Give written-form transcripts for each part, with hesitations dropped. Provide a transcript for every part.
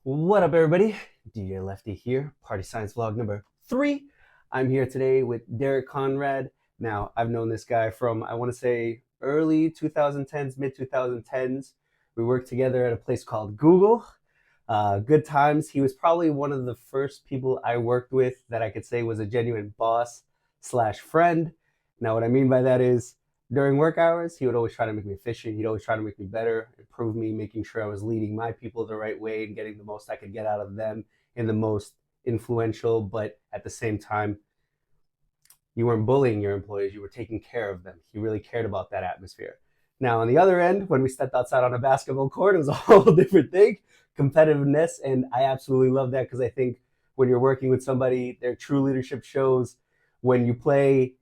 What up, everybody? DJ Lefty here, Party Science Vlog number 3. I'm here today with Derek Conrad. Now, I've known this guy from, I want to say, early 2010s, mid 2010s. We worked together at a place called Google. Good times. He was probably one of the first people I worked with that I could say was a genuine boss slash friend. Now, what I mean by that is during work hours, he would always try to make me efficient. He'd always try to make me better, improve me, making sure I was leading my people the right way and getting the most I could get out of them in the most influential, but at the same time, you weren't bullying your employees, you were taking care of them. He really cared about that atmosphere. Now, on the other end, when we stepped outside on a basketball court, it was a whole different thing, competitiveness. And I absolutely love that because I think when you're working with somebody, their true leadership shows when you play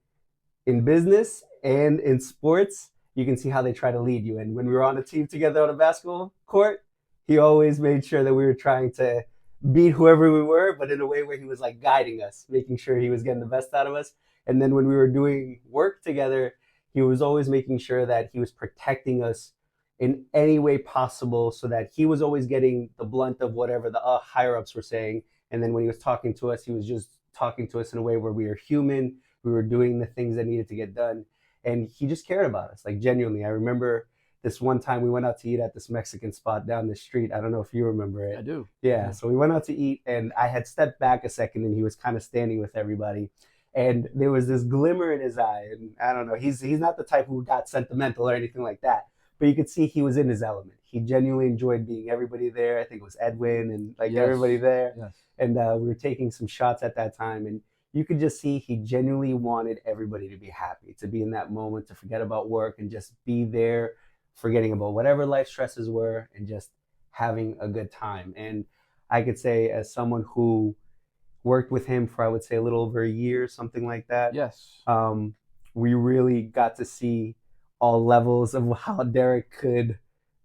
in business and in sports, you can see how they try to lead you. And when we were on a team together on a basketball court, he always made sure that we were trying to beat whoever we were, but in a way where he was like guiding us, making sure he was getting the best out of us. And then when we were doing work together, he was always making sure that he was protecting us in any way possible so that he was always getting the blunt of whatever the higher ups were saying. And then when he was talking to us, he was just talking to us in a way where we were human, we were doing the things that needed to get done. And he just cared about us, like genuinely. I remember this one time we went out to eat at this Mexican spot down the street. I don't know if you remember it. I do. Yeah. So we went out to eat, and I had stepped back a second, and he was kind of standing with everybody. And there was this glimmer in his eye. And I don't know, he's not the type who got sentimental or anything like that. But you could see he was in his element. He genuinely enjoyed being everybody there. I think it was Edwin and like Yes. everybody there. Yes. And we were taking some shots at that time. And you could just see he genuinely wanted everybody to be happy, to be in that moment, to forget about work and just be there, forgetting about whatever life stresses were and just having a good time. And I could say, as someone who worked with him for, I would say, a little over a year, something like that, Yes. we really got to see all levels of how Derek could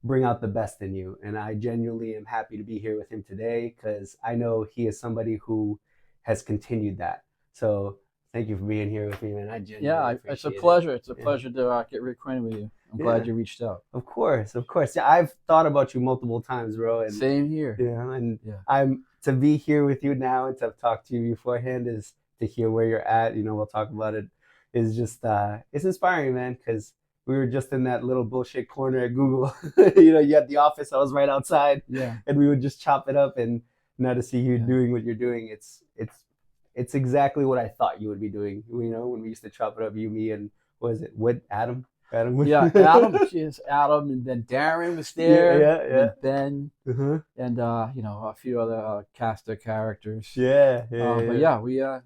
bring out the best in you. And I genuinely am happy to be here with him today because I know he is somebody who has continued that. So thank you for being here with me, man. I genuinely appreciate It's a it. pleasure. It's a Yeah. pleasure to get reacquainted with you. I'm Yeah. glad you reached out. Of course, of course. Yeah, I've thought about you multiple times, bro. And Same here. yeah, and Yeah. I'm to be here with you now and to have talked to you beforehand is to hear where you're at. We'll talk about it. Is just it's inspiring, man, because we were just in that little bullshit corner at Google. You had the office. I was right outside, Yeah. and we would just chop it up. And now to see you Yeah. doing what you're doing, it's exactly what I thought you would be doing. When we used to chop it up, you, me, and what is it? What Adam? Adam. Yeah. Adam, and then Darren was there. Yeah. And then Ben, Uh-huh. and a few other cast of characters. Yeah. But yeah,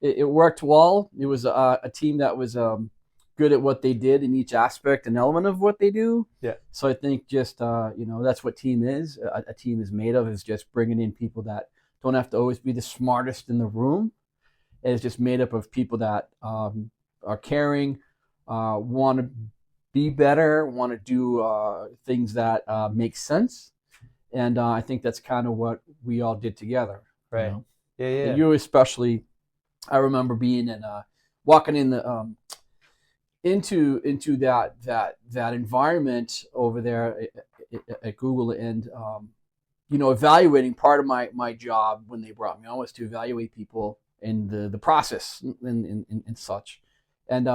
it worked well. It was a team that was good at what they did in each aspect and element of what they do. Yeah. So I think just that's what team is. A team is made of, is just bringing in people that don't have to always be the smartest in the room. It's just made up of people that are caring, want to be better, want to do things that make sense. And I think that's kind of what we all did together. Right. Yeah. And you especially, I remember being in walking in the into that environment over there at Google, and evaluating. Part of my job when they brought me on was to evaluate people and the process and such. And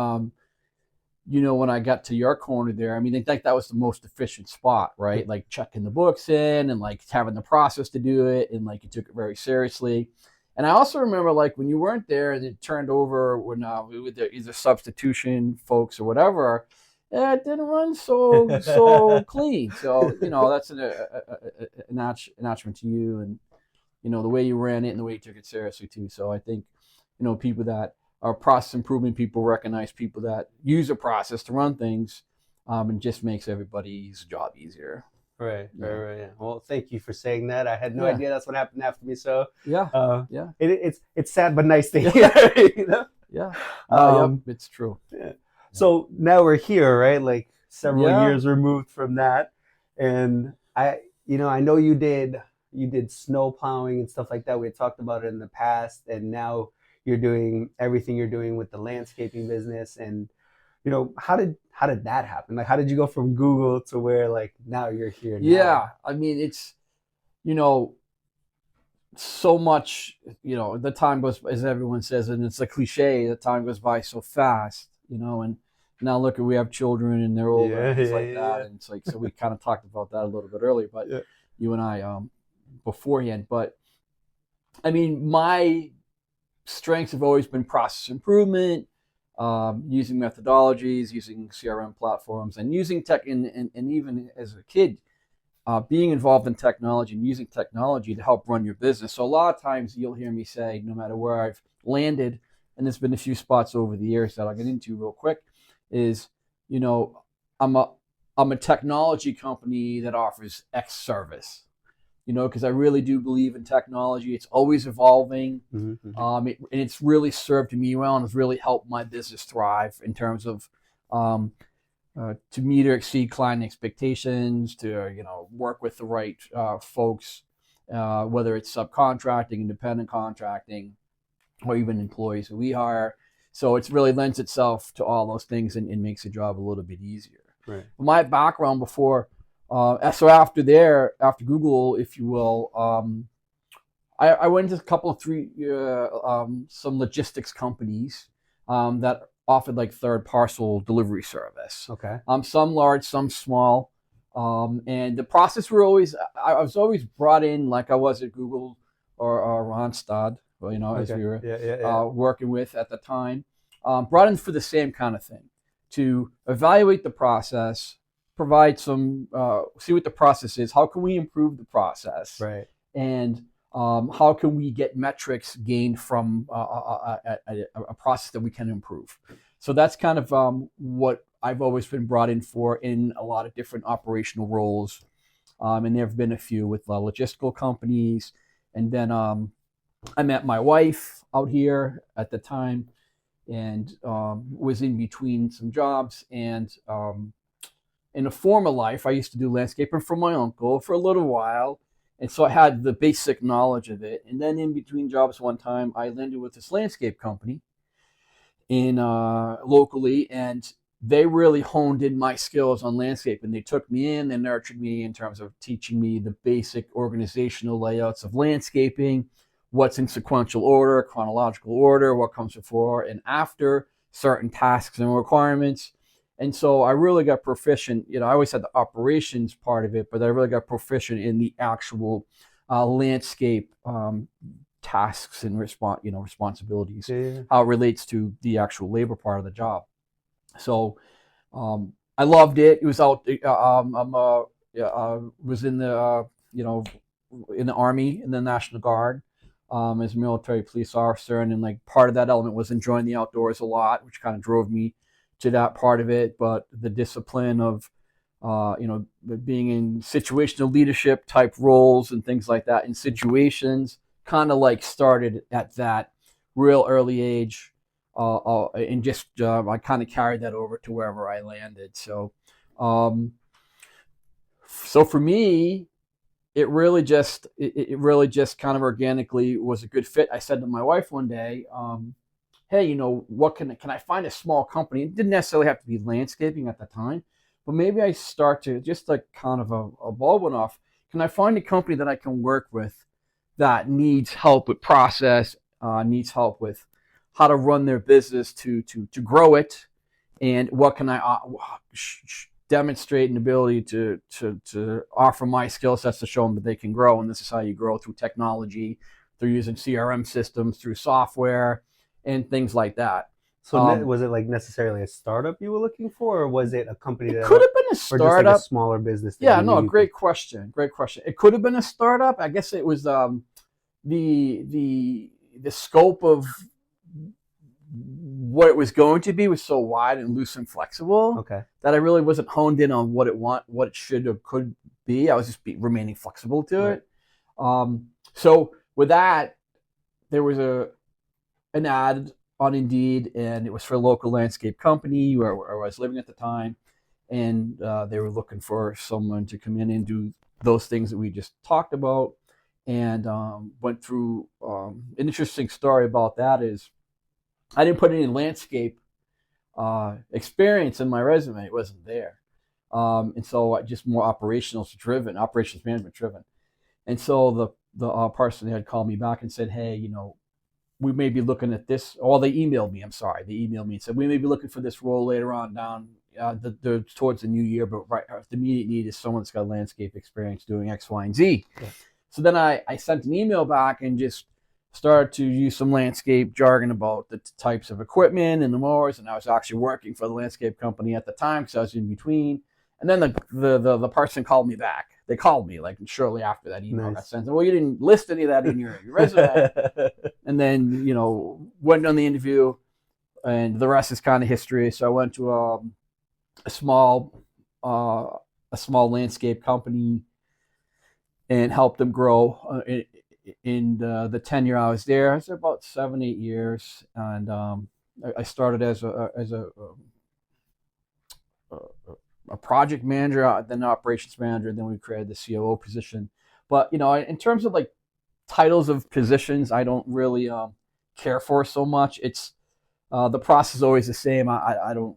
when I got to your corner there, I mean, I think that was the most efficient spot, right? Like checking the books in and like having the process to do it, and like you took it very seriously. And I also remember, like, when you weren't there and it turned over when with the either substitution folks or whatever, it didn't run so clean. So that's an attachment to you, and the way you ran it and the way you took it seriously too. So I think people that are process improvement people recognize people that use a process to run things, and just makes everybody's job easier. Right. Yeah. Yeah. Well, thank you for saying that. I had no Yeah. idea that's what happened after me. So Yeah. it's sad but nice to hear. Yeah. It's true. Yeah. So now we're here, right? Like several Yeah. years removed from that, and I know you did snow plowing and stuff like that. We had talked about it in the past, and now you're doing everything you're doing with the landscaping business. And how did that happen? Like, how did you go from Google to where like now you're here? Yeah, I mean, it's so much, the time goes, as everyone says, and it's a cliche, the time goes by so fast, and now look, we have children and they're older and Yeah, things yeah, like yeah, that. And it's like, so we kind of talked about that a little bit earlier, but yeah. you and I, beforehand. But I mean, my strengths have always been process improvement, using methodologies, using CRM platforms, and using tech, and even as a kid, being involved in technology and using technology to help run your business. So a lot of times you'll hear me say, no matter where I've landed, and there's been a few spots over the years that I'll get into real quick, is, you know, I'm a I'm a technology company that offers X service. Because I really do believe in technology. It's always evolving. Hmm, hmm. And it's really served me well and has really helped my business thrive in terms of um, to meet or exceed client expectations, to work with the right folks, whether it's subcontracting, independent contracting, or even employees who we hire. So it's really lends itself to all those things and makes the job a little bit easier. Right. My background before, so after Google, if you will, I went to a couple of some logistics companies that offered like third parcel delivery service. Okay. Some large, some small. And the process were always, I was always brought in like I was at Google or Randstad, well, as Okay. we were Yeah, yeah, yeah. working with at the time, brought in for the same kind of thing, to evaluate the process, provide some, see what the process is, how can we improve the process, Right. and how can we get metrics gained from a process that we can improve. So that's kind of what I've always been brought in for in a lot of different operational roles. And there have been a few with logistical companies. And then I met my wife out here at the time, and was in between some jobs. And in a former life, I used to do landscaping for my uncle for a little while. And so I had the basic knowledge of it. And then in between jobs, one time I landed with this landscape company in locally, and they really honed in my skills on landscape. And they took me in and nurtured me in terms of teaching me the basic organizational layouts of landscaping, what's in sequential order, chronological order, what comes before and after certain tasks and requirements. And so I really got proficient. I always had the operations part of it, but I really got proficient in the actual landscape tasks and responsibilities, Yeah, yeah. how it relates to the actual labor part of the job. So I loved it. It was out. Was in the in the Army, in the National Guard, as a military police officer, and then like part of that element was enjoying the outdoors a lot, which kind of drove me to that part of it. But the discipline of being in situational leadership type roles and things like that in situations kind of like started at that real early age, and just I kind of carried that over to wherever I landed. Um, so for me, it really just kind of organically was a good fit. I said to my wife one day, hey, what can I find a small company? It didn't necessarily have to be landscaping at the time, but maybe I start to just like kind of evolve enough. Can I find a company that I can work with that needs help with process, needs help with how to run their business to grow it, and what can I demonstrate an ability to offer my skill sets to show them that they can grow. And this is how you grow, through technology, through using CRM systems, through software, and things like that. So was it like necessarily a startup you were looking for, or was it a company It that, could have been a or just like a startup. smaller business that Yeah, you knew no, you could? great question. Great question. It could have been a startup. I guess it was the scope of what it was going to be was so wide and loose and flexible Okay. that I really wasn't honed in on what it should or could be. I was just remaining flexible to Right. it. So with that, there was an ad on Indeed, and it was for a local landscape company where I was living at the time, and they were looking for someone to come in and do those things that we just talked about. And went through an interesting story about that is I didn't put any landscape experience in my resume. It wasn't there. And so I just more operations management driven. And so person had called me back and said, hey, we may be looking at this. Or they emailed me. I'm sorry, they emailed me and said we may be looking for this role later on down towards the new year, but the immediate need is someone that's got landscape experience doing X, Y, and Z. Yeah. So then I sent an email back and just started to use some landscape jargon about the types of equipment and the mowers, and I was actually working for the landscape company at the time because I was in between. And then the person called me back. They called me like shortly after that email got sent. Well, you didn't list any of that in your resume. And then went on the interview, and the rest is kind of history. So I went to a small landscape company and helped them grow in the tenure I was there. It's about 7-8 years, and I started as a project manager, then operations manager, then we created the COO position. But in terms of like titles of positions, I don't really care for so much. It's the process is always the same. I don't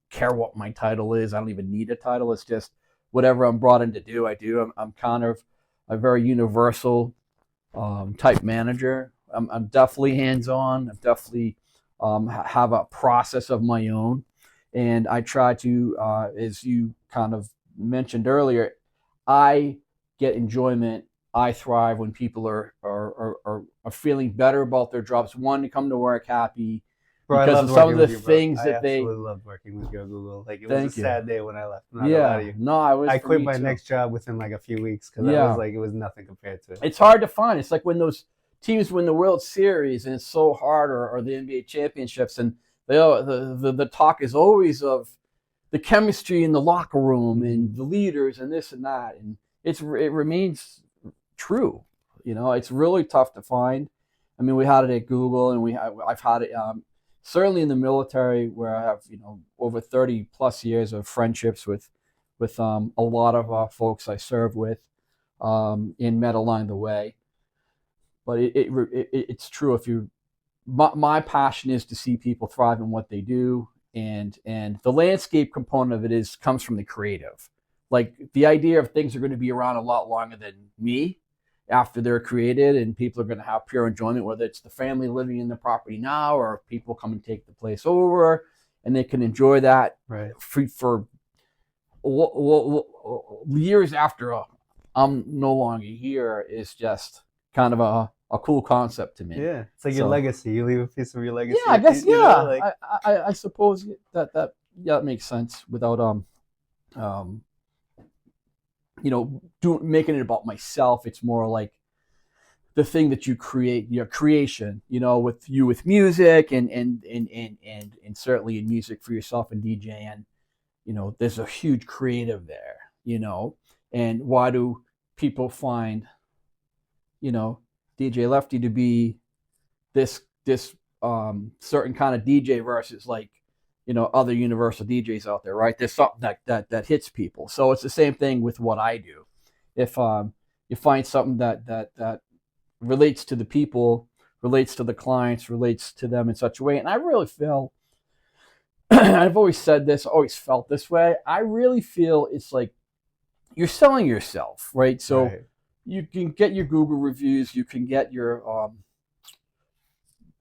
care what my title is. I don't even need a title. It's just whatever I'm brought in to do, I do. I'm kind of a very universal type manager. I'm definitely hands-on. I definitely have a process of my own. And I try to, as you kind of mentioned earlier, I get enjoyment. I thrive when people are feeling better about their jobs. One, to come to work happy. Bro, because of some of the things I that they. absolutely loved working with you at Google. Like, it was a sad day when I left. I quit my next job within like a few weeks because I was like, it was nothing compared to it. It's hard to find. It's like when those teams win the World Series and it's so hard, or the NBA championships, and the talk is always of the chemistry in the locker room and the leaders and this and that, and it remains true. It's really tough to find. I mean, we had it at Google, and I've had it certainly in the military, where I have over 30 plus years of friendships with a lot of folks I served with and met along the way. But it's true. My passion is to see people thrive in what they do, and the landscape component of it comes from the creative. Like the idea of things are going to be around a lot longer than me after they're created, and people are going to have pure enjoyment, whether it's the family living in the property now or people come and take the place over, and they can enjoy that for years after I'm no longer here. Is just kind of a cool concept to me. Yeah, it's like your legacy. You leave a piece of your legacy. Yeah, I guess. I suppose that makes sense without making it about myself. It's more like the thing that you create, your creation, with music and certainly in music for yourself and DJing, there's a huge creative there, and why do people find, DJ Lefty to be this certain kind of DJ versus like, other universal DJs out there, right? There's something that hits people. So it's the same thing with what I do. If you find something that relates to the people, relates to the clients, relates to them in such a way, and I really feel, I've always said this, always felt this way. I really feel it's like you're selling yourself, right? So you can get your Google reviews, you can get your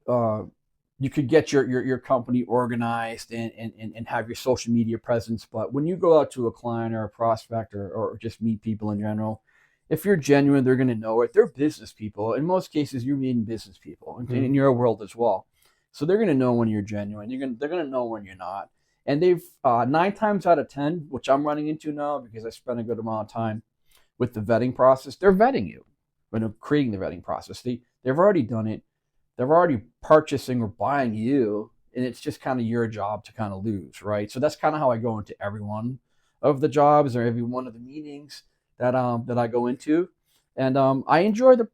your company organized and have your social media presence. But when you go out to a client or a prospect or just meet people in general, if you're genuine, they're going to know it. They're business people. In most cases, you're meeting business people in your world as well. So they're going to know when you're genuine. They're going to know when you're not. And they've 9 times out of 10, which I'm running into now because I spent a good amount of time with the vetting process, they're vetting you when creating the vetting process. They've already done it. They're already purchasing or buying you, and it's just kind of your job to kind of lose, right? So that's kind of how I go into every one of the jobs or every one of the meetings that I go into, and I enjoy the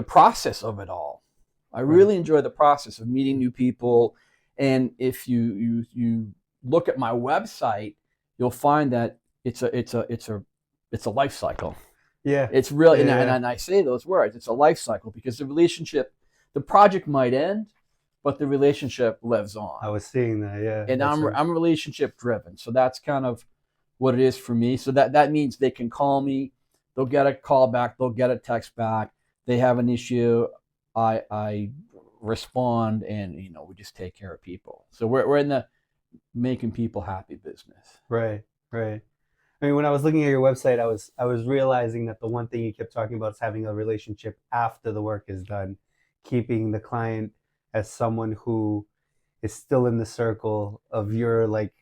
process of it all. I really enjoy the process of meeting new people, and if you look at my website, you'll find that it's a life cycle. Yeah. It's really, and I say those words, it's a life cycle because the project might end, but the relationship lives on. I was seeing that, yeah. And I'm relationship driven. So that's kind of what it is for me. So that means they can call me, they'll get a call back, they'll get a text back. They have an issue, I respond, and we just take care of people. So we're in the making people happy business. Right, right. I mean, when I was looking at your website, I was realizing that the one thing you kept talking about is having a relationship after the work is done, keeping the client as someone who is still in the circle of your, like,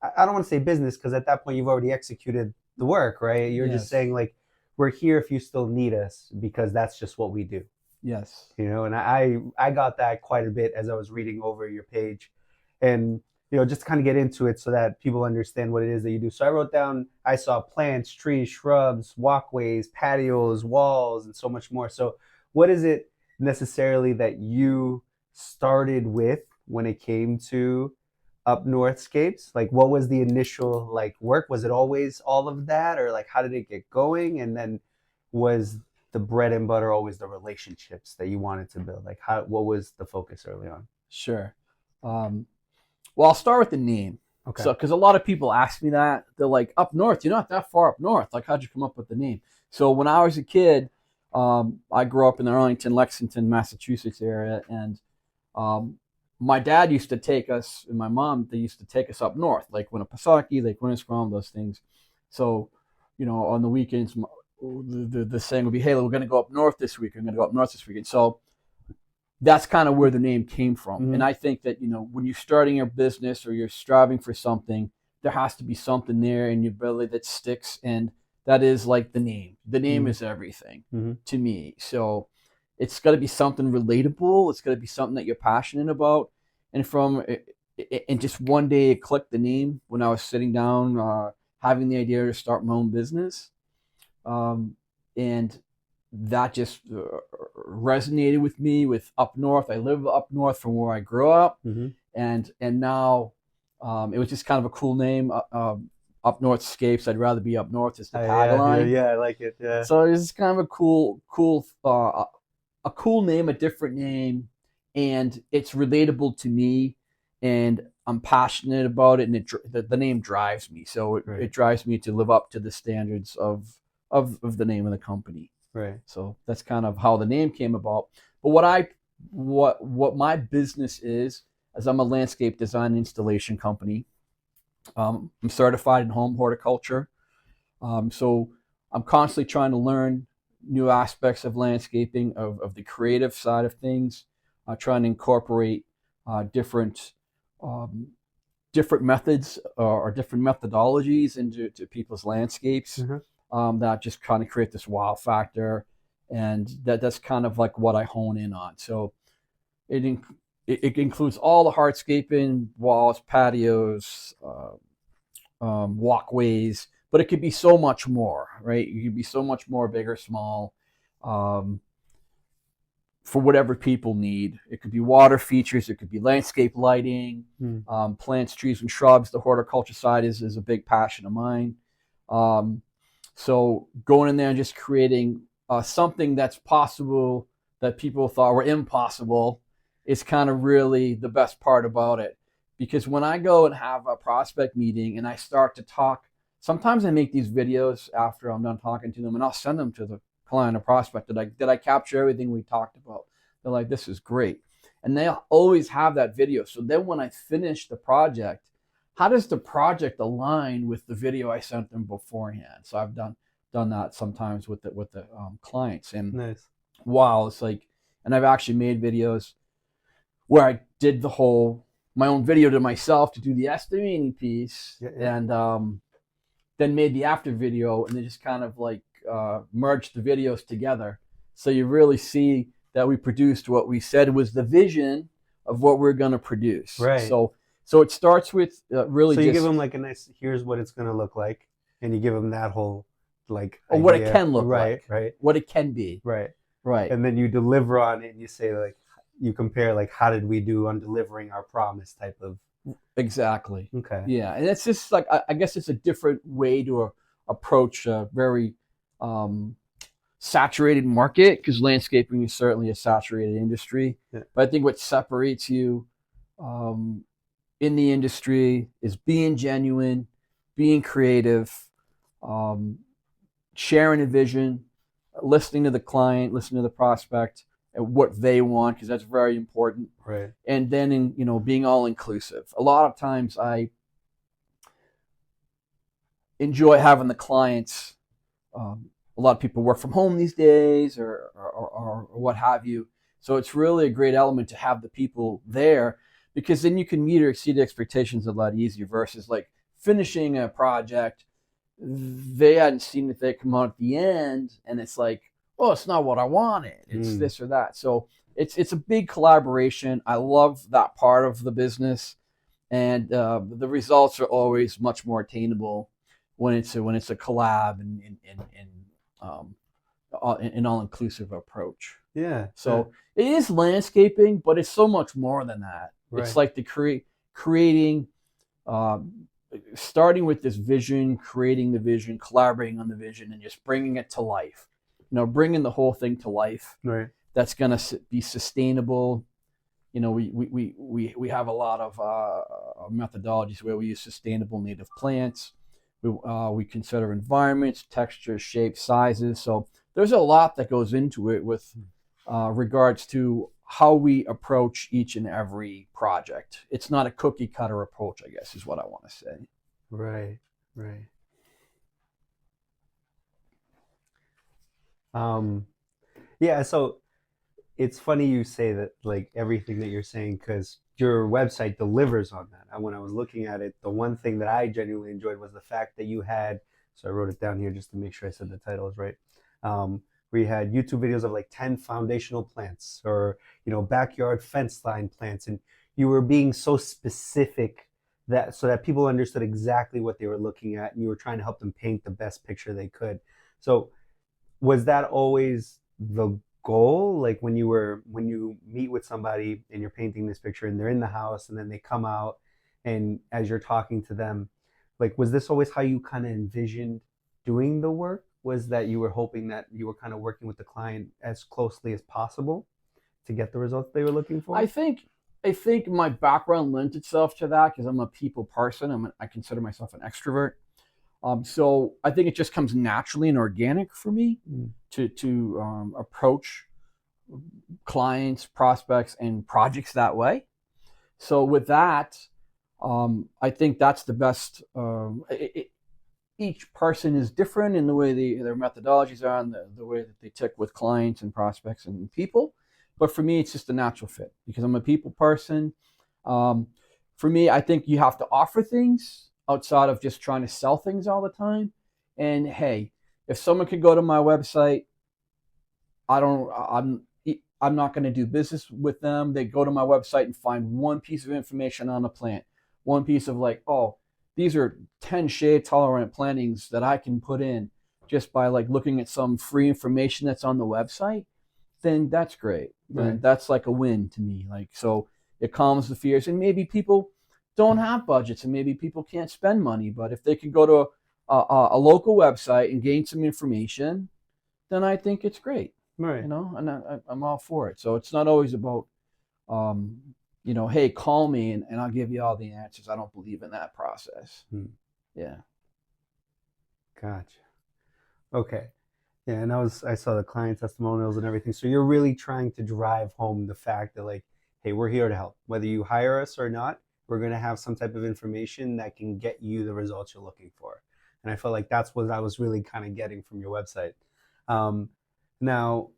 I don't want to say business, because at that point you've already executed the work, right? You're just Yes. saying, like, we're here if you still need us, because that's just what we do. Yes. And I got that quite a bit as I was reading over your page, and just to kind of get into it so that people understand what it is that you do. So I wrote down, I saw plants, trees, shrubs, walkways, patios, walls, and so much more. So what is it necessarily that you started with when it came to Up North Scapes? Like, what was the initial, like, work? Was it always all of that, or like how did it get going? And then was the bread and butter always the relationships that you wanted to build? Like, what was the focus early on? Sure. Well, I'll start with the name. Okay. So, because a lot of people ask me that, they're like, "Up north, you're not that far up north. Like, how'd you come up with the name?" So, when I was a kid, I grew up in the Arlington, Lexington, Massachusetts area, and my dad used to take us, and my mom, they used to take us up north, like Winnipesaukee, Lake Winnisquam, those things. So, on the weekends, the saying would be, "Hey, we're going to go up north this week. I'm going to go up north this weekend." So that's kind of where the name came from. Mhm. And I think that, when you're starting your business or you're striving for something, there has to be something there in your belly that sticks. And that is like the name. The name Mhm. is everything Mhm. to me. So it's got to be something relatable. It's got to be something that you're passionate about. And just one day it clicked, the name, when I was sitting down, having the idea to start my own business. And that just resonated with me with Up North. I live up north from where I grew up, Mhm. and now it was just kind of a cool name. Up North Scapes. I'd rather be up north is the tagline. Yeah, I like it. Yeah. So it's kind of a cool name, a different name, and it's relatable to me, and I'm passionate about it, and the name drives me. So Right. it drives me to live up to the standards of the name of the company. Right. So that's kind of how the name came about. But what my business is I'm a landscape design installation company. I'm certified in home horticulture. So I'm constantly trying to learn new aspects of landscaping, of the creative side of things, trying to incorporate different different methods or different methodologies into people's landscapes, that just kind of create this wow factor, and that's kind of like what I hone in on. So it includes all the hardscaping, walls, patios, walkways, but it could be so much more, right? You could be so much more, big or small, um, for whatever people need. It could be water features, it could be landscape lighting, plants, trees, and shrubs. The horticulture side is a big passion of mine. So going in there and just creating something that's possible that people thought were impossible is kind of really the best part about it. Because when I go and have a prospect meeting and I start to talk, sometimes I make these videos after I'm done talking to them, and I'll send them to the client or prospect. Did I capture everything we talked about? They're like, "This is great." And they always have that video. So then when I finish the project, how does the project align with the video I sent them beforehand? So I've done that sometimes with the clients. And Nice. wow, it's like, and I've actually made videos where I did my own video to myself to do the estimating piece, Yeah. and then made the after video, and then just kind of like merged the videos together. So you really see that we produced what we said was the vision of what we're going to produce. Right. So it starts with really. So you give them like a nice, here's what it's going to look like, and you give them that whole like idea. What it can look like. Right. What it can be. Right. Right. And then you deliver on it, and you say, like, you compare, like, how did we do on delivering our promise type of. Exactly. Okay. Yeah, and it's just like, I guess it's a different way to approach a very saturated market, because landscaping is certainly a saturated industry. Yeah. But I think what separates you in the industry is being genuine, being creative, sharing a vision, listening to the client, listening to the prospect, and what they want, because that's very important. Right. And then being all inclusive. A lot of times I enjoy having the clients. A lot of people work from home these days, or what have you. So it's really a great element to have the people there, because then you can meet or exceed expectations a lot easier versus like finishing a project. They hadn't seen it, they come out at the end, and it's like, oh, it's not what I wanted. It's this or that. So it's a big collaboration. I love that part of the business, and the results are always much more attainable when it's a collab and an all inclusive approach. Yeah. So it is landscaping, but it's so much more than that. Right. It's like creating, starting with this vision, creating the vision, collaborating on the vision, and just bringing it to life. Bringing the whole thing to life. Right. That's going to be sustainable. We have a lot of methodologies where we use sustainable native plants. We consider environments, textures, shapes, sizes. So there's a lot that goes into it with regards to how we approach each and every project. It's not a cookie cutter approach, I guess, is what I want to say. Right. Right. Yeah, so it's funny you say that, like, everything that you're saying, because your website delivers on that. And when I was looking at it, the one thing that I genuinely enjoyed was the fact that you had, so I wrote it down here just to make sure I said the title is right, where you had YouTube videos of like 10 foundational plants, or, backyard fence line plants, and you were being so specific that so that people understood exactly what they were looking at, and you were trying to help them paint the best picture they could. So was that always the goal? Like when you meet with somebody and you're painting this picture and they're in the house and then they come out, and as you're talking to them, like, was this always how you kind of envisioned doing the work? Was that you were hoping that you were kind of working with the client as closely as possible to get the results they were looking for? I think my background lent itself to that, because I'm a people person. I consider myself an extrovert. So I think it just comes naturally and organic for me to approach clients, prospects, and projects that way. So with that, I think that's the best. Each person is different in the way their methodologies are, and the way that they tick with clients and prospects and people. But for me, it's just a natural fit because I'm a people person. For me, I think you have to offer things outside of just trying to sell things all the time. And hey, if someone could go to my website, I'm not going to do business with them. They go to my website and find one piece of information on a plant, one piece of like, oh, these are 10 shade tolerant plantings that I can put in just by like looking at some free information that's on the website, then that's great. Right. Then that's like a win to me. Like, so it calms the fears, and maybe people don't have budgets and maybe people can't spend money, but if they can go to a local website and gain some information, then I think it's great. Right. And I'm all for it. So it's not always about, hey, call me and I'll give you all the answers. I don't believe in that process. Yeah. Gotcha. Okay. Yeah, and I saw the client testimonials and everything. So you're really trying to drive home the fact that, like, hey, we're here to help. Whether you hire us or not, we're going to have some type of information that can get you the results you're looking for. And I felt like that's what I was really kind of getting from your website. Now,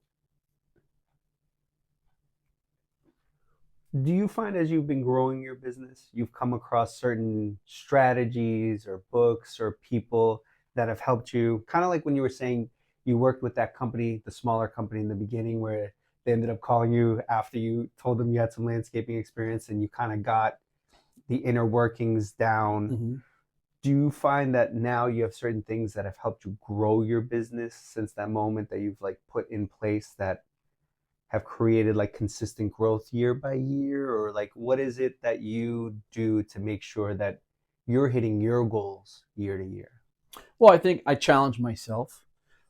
do you find as you've been growing your business, you've come across certain strategies or books or people that have helped you? Kind of like when you were saying you worked with that company, the smaller company in the beginning, where they ended up calling you after you told them you had some landscaping experience and you kind of got the inner workings down. Mm-hmm. Do you find that now you have certain things that have helped you grow your business since that moment that you've like put in place that have created like consistent growth year by year? Or like, what is it that you do to make sure that you're hitting your goals year to year? Well, I think I challenge myself.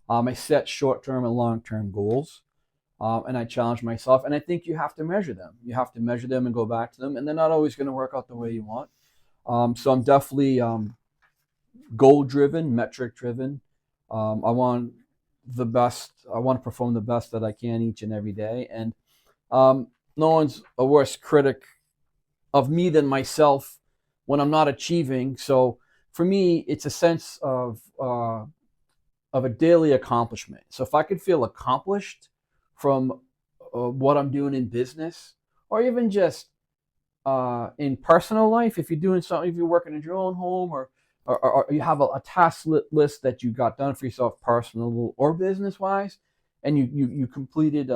I set short-term and long-term goals, and I challenge myself. And I think you have to measure them. You have to measure them and go back to them, and they're not always going to work out the way you want. So I'm definitely goal driven, metric driven. I want the best. I want to perform the best that I can each and every day. And no one's a worse critic of me than myself when I'm not achieving. So for me, it's a sense of a daily accomplishment. So if I could feel accomplished from what I'm doing in business, or even just in personal life, if you're doing something, if you're working in your own home, or you have a task list that you got done for yourself, personal or business wise, and you completed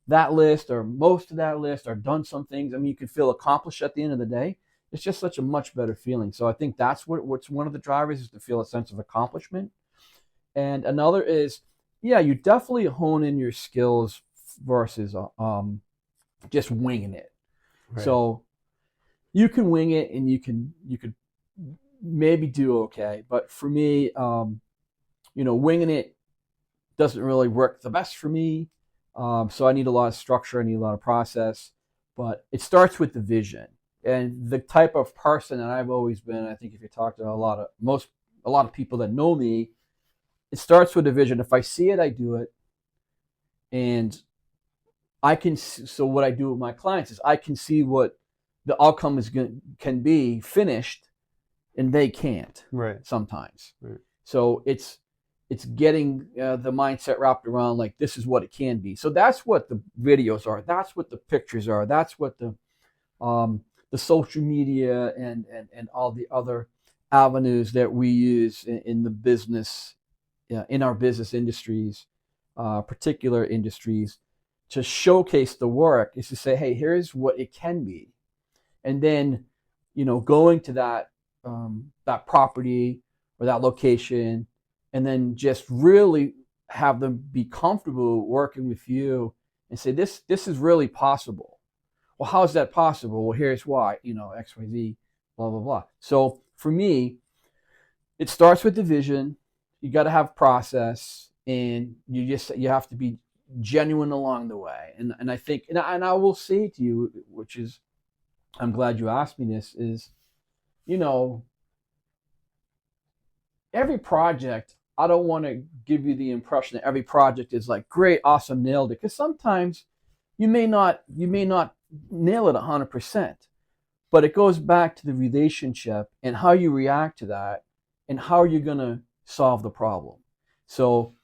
that list or most of that list, or done some things. I mean, you can feel accomplished at the end of the day. It's just such a much better feeling. So I think that's what's one of the drivers, is to feel a sense of accomplishment. And another is, yeah, you definitely hone in your skills versus just winging it. Right. So you can wing it, and you could maybe do okay. But for me, winging it doesn't really work the best for me. So I need a lot of structure. I need a lot of process. But it starts with the vision and the type of person that I've always been. I think if you talk to a lot of people that know me, it starts with a vision. If I see it, I do it. And I can. So what I do with my clients is I can see what the outcome can be finished, and they can't. Right. Sometimes. Right. So it's getting the mindset wrapped around, like, this is what it can be. So that's what the videos are. That's what the pictures are. That's what the social media and all the other avenues that we use in the business, in our business industries, particular industries, to showcase the work, is to say, hey, here's what it can be. And then, going to that property or that location, and then just really have them be comfortable working with you and say, this is really possible. Well, how is that possible? Well, here's why, XYZ, blah, blah, blah. So for me, it starts with the vision. You got to have process, and you have to be genuine along the way. And I think, and I will say to you, which is, I'm glad you asked me this, is, every project, I don't want to give you the impression that every project is like, great, awesome, nailed it. Because sometimes you may not nail it 100%. But it goes back to the relationship and how you react to that, and how you're going to solve the problem. So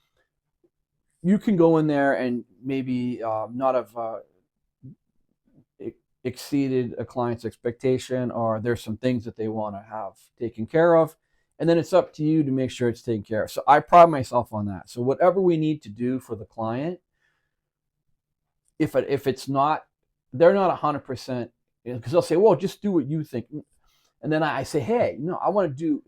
you can go in there and maybe not have exceeded a client's expectation, or there's some things that they want to have taken care of, and then it's up to you to make sure it's taken care of. So I pride myself on that. So whatever we need to do for the client, if it's not, they're not 100%, because they'll say, well, just do what you think. And then I say, hey, I want to do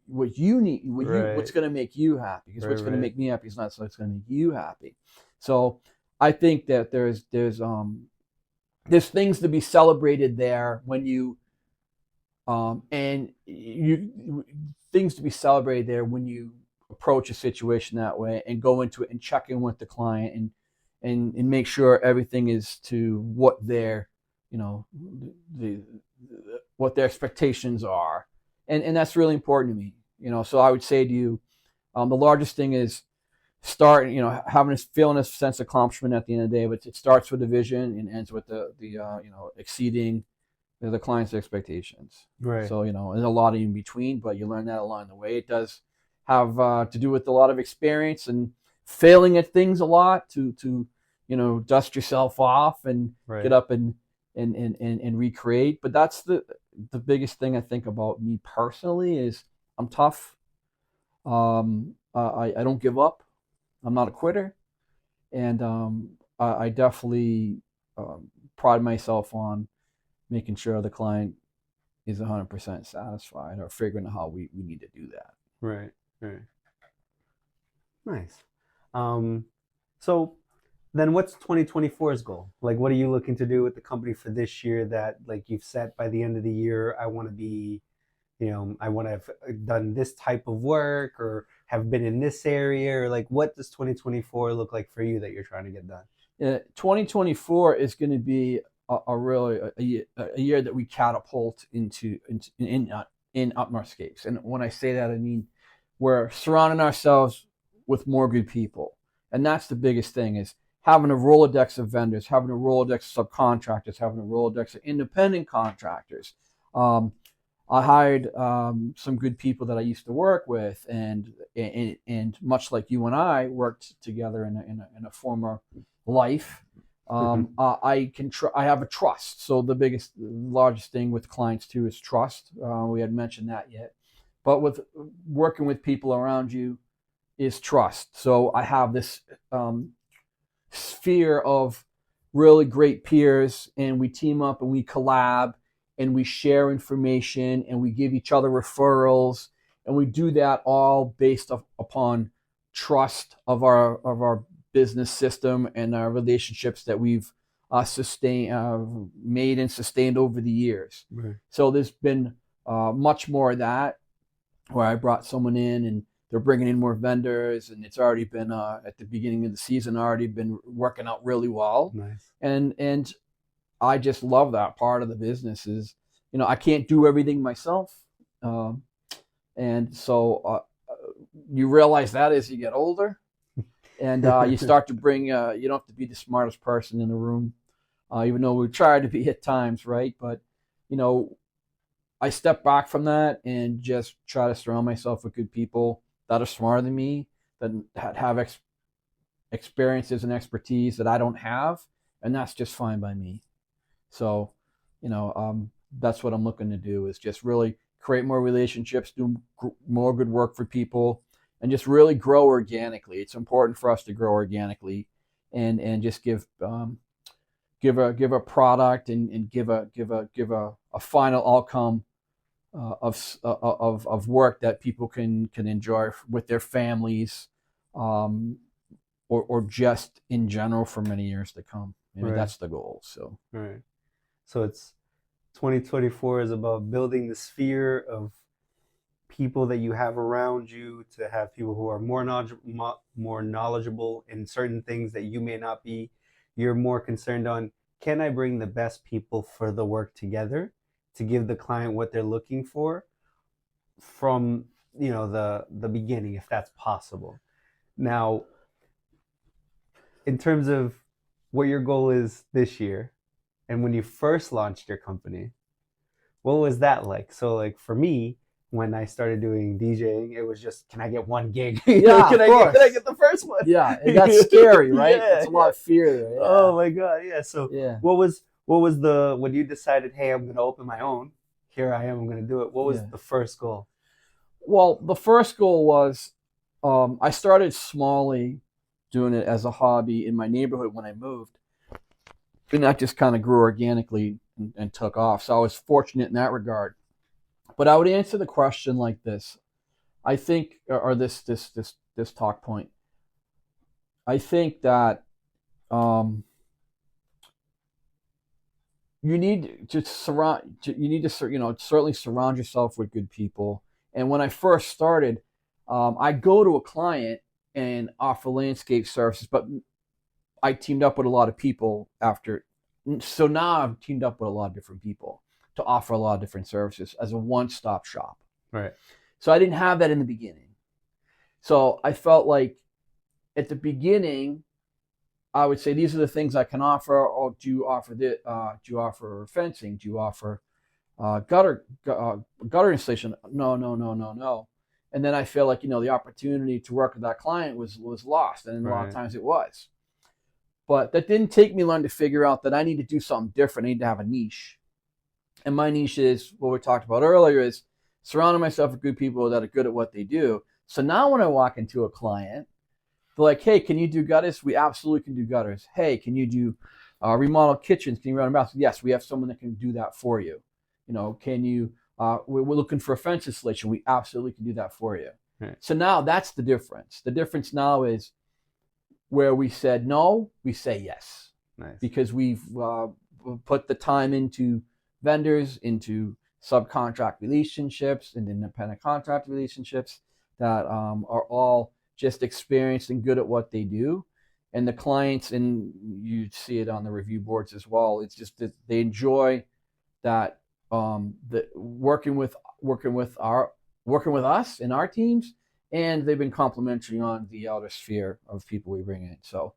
what you need, what's going to make you happy, because what's going to make me happy is not so it's going to make you happy. So I think that there's things to be celebrated there when you things to be celebrated there when you approach a situation that way, and go into it and check in with the client, and make sure everything is to what their what their expectations are, and that's really important to me. So I would say to you, the largest thing is start, having feeling a sense of accomplishment at the end of the day. But it starts with the vision and ends with the exceeding the client's expectations. Right. So there's a lot in between, but you learn that along the way. It does have to do with a lot of experience and failing at things a lot to dust yourself off and Right. get up and recreate. But that's the biggest thing I think about me personally is I'm tough. I don't give up. I'm not a quitter, and I definitely pride myself on making sure the client is 100% satisfied, or figuring out how we need to do that. Right. Right. Nice. So then what's 2024's goal? Like, what are you looking to do with the company for this year that, like, you've set by the end of the year? I want to be, I want to have done this type of work, or have been in this area, or like, what does 2024 look like for you that you're trying to get done? 2024 is going to be a year that we catapult into in Up North Scapes. And when I say that, I mean we're surrounding ourselves with more good people. And that's the biggest thing, is having a Rolodex of vendors, having a Rolodex of subcontractors, having a Rolodex of independent contractors. I hired some good people that I used to work with, and much like you and I worked together in a former life, I have a trust. So the largest thing with clients too is trust. We had mentioned that yet, but with working with people around you is trust. So I have this sphere of really great peers, and we team up and we collab and we share information and we give each other referrals, and we do that all based upon trust of our business system and our relationships that we've made and sustained over the years. Right. So there's been much more of that, where I brought someone in and they're bringing in more vendors, and it's already been at the beginning of the season already been working out really well. Nice. And I just love that part of the business. Is, I can't do everything myself, and so you realize that as you get older, and you start to bring. You don't have to be the smartest person in the room, even though we try to be at times, right? But I step back from that and just try to surround myself with good people that are smarter than me, that have experiences and expertise that I don't have, and that's just fine by me. So, that's what I'm looking to do, is just really create more relationships, do more good work for people, and just really grow organically. It's important for us to grow organically, and just give a product and give a final outcome of work that people can enjoy with their families, or just in general for many years to come. Right. That's the goal. So Right. So it's 2024 is about building the sphere of people that you have around you, to have people who are more knowledgeable in certain things that you may not be. You're more concerned on, can I bring the best people for the work together to give the client what they're looking for from the beginning, if that's possible. Now, in terms of what your goal is this year, and when you first launched your company, what was that like? So, like, for me, when I started doing DJing, it was just, can I get one gig? Yeah, can I get the first one? Yeah, and that's scary, right? Yeah, it's a lot of fear there. Yeah. Oh my God, yeah. So yeah. what was when you decided, hey, I'm gonna open my own, here I am, I'm gonna do it. What was the first goal? Well, the first goal was, I started smally doing it as a hobby in my neighborhood when I moved, and that just kind of grew organically and took off. So I was fortunate in that regard. But I would answer the question like this. I think, or this talk point. I think that you need to certainly surround yourself with good people. And when I first started, I go to a client and offer landscape services, but I teamed up with a lot of people after. So now I've teamed up with a lot of different people to offer a lot of different services as a one-stop shop. Right. So I didn't have that in the beginning. So I felt like at the beginning, I would say, these are the things I can offer. Or do you offer do you offer fencing? Do you offer gutter installation? No. And then I feel like the opportunity to work with that client was lost, and a lot of times it was. But that didn't take me long to figure out that I need to do something different. I need to have a niche. And my niche is what we talked about earlier, is surrounding myself with good people that are good at what they do. So now when I walk into a client, they're like, hey, can you do gutters? We absolutely can do gutters. Hey, can you do remodel kitchens? Can you run bathrooms? Yes, we have someone that can do that for you. Can you, we're looking for a fence installation. We absolutely can do that for you. Right. So now that's the difference. The difference now is, where we said no, we say yes. Nice. Because we've put the time into vendors, into subcontract relationships, and independent contract relationships that are all just experienced and good at what they do. And the clients, and you see it on the review boards as well, it's just that they enjoy that working with us and our teams, and they've been complimentary on the outer sphere of people we bring in. So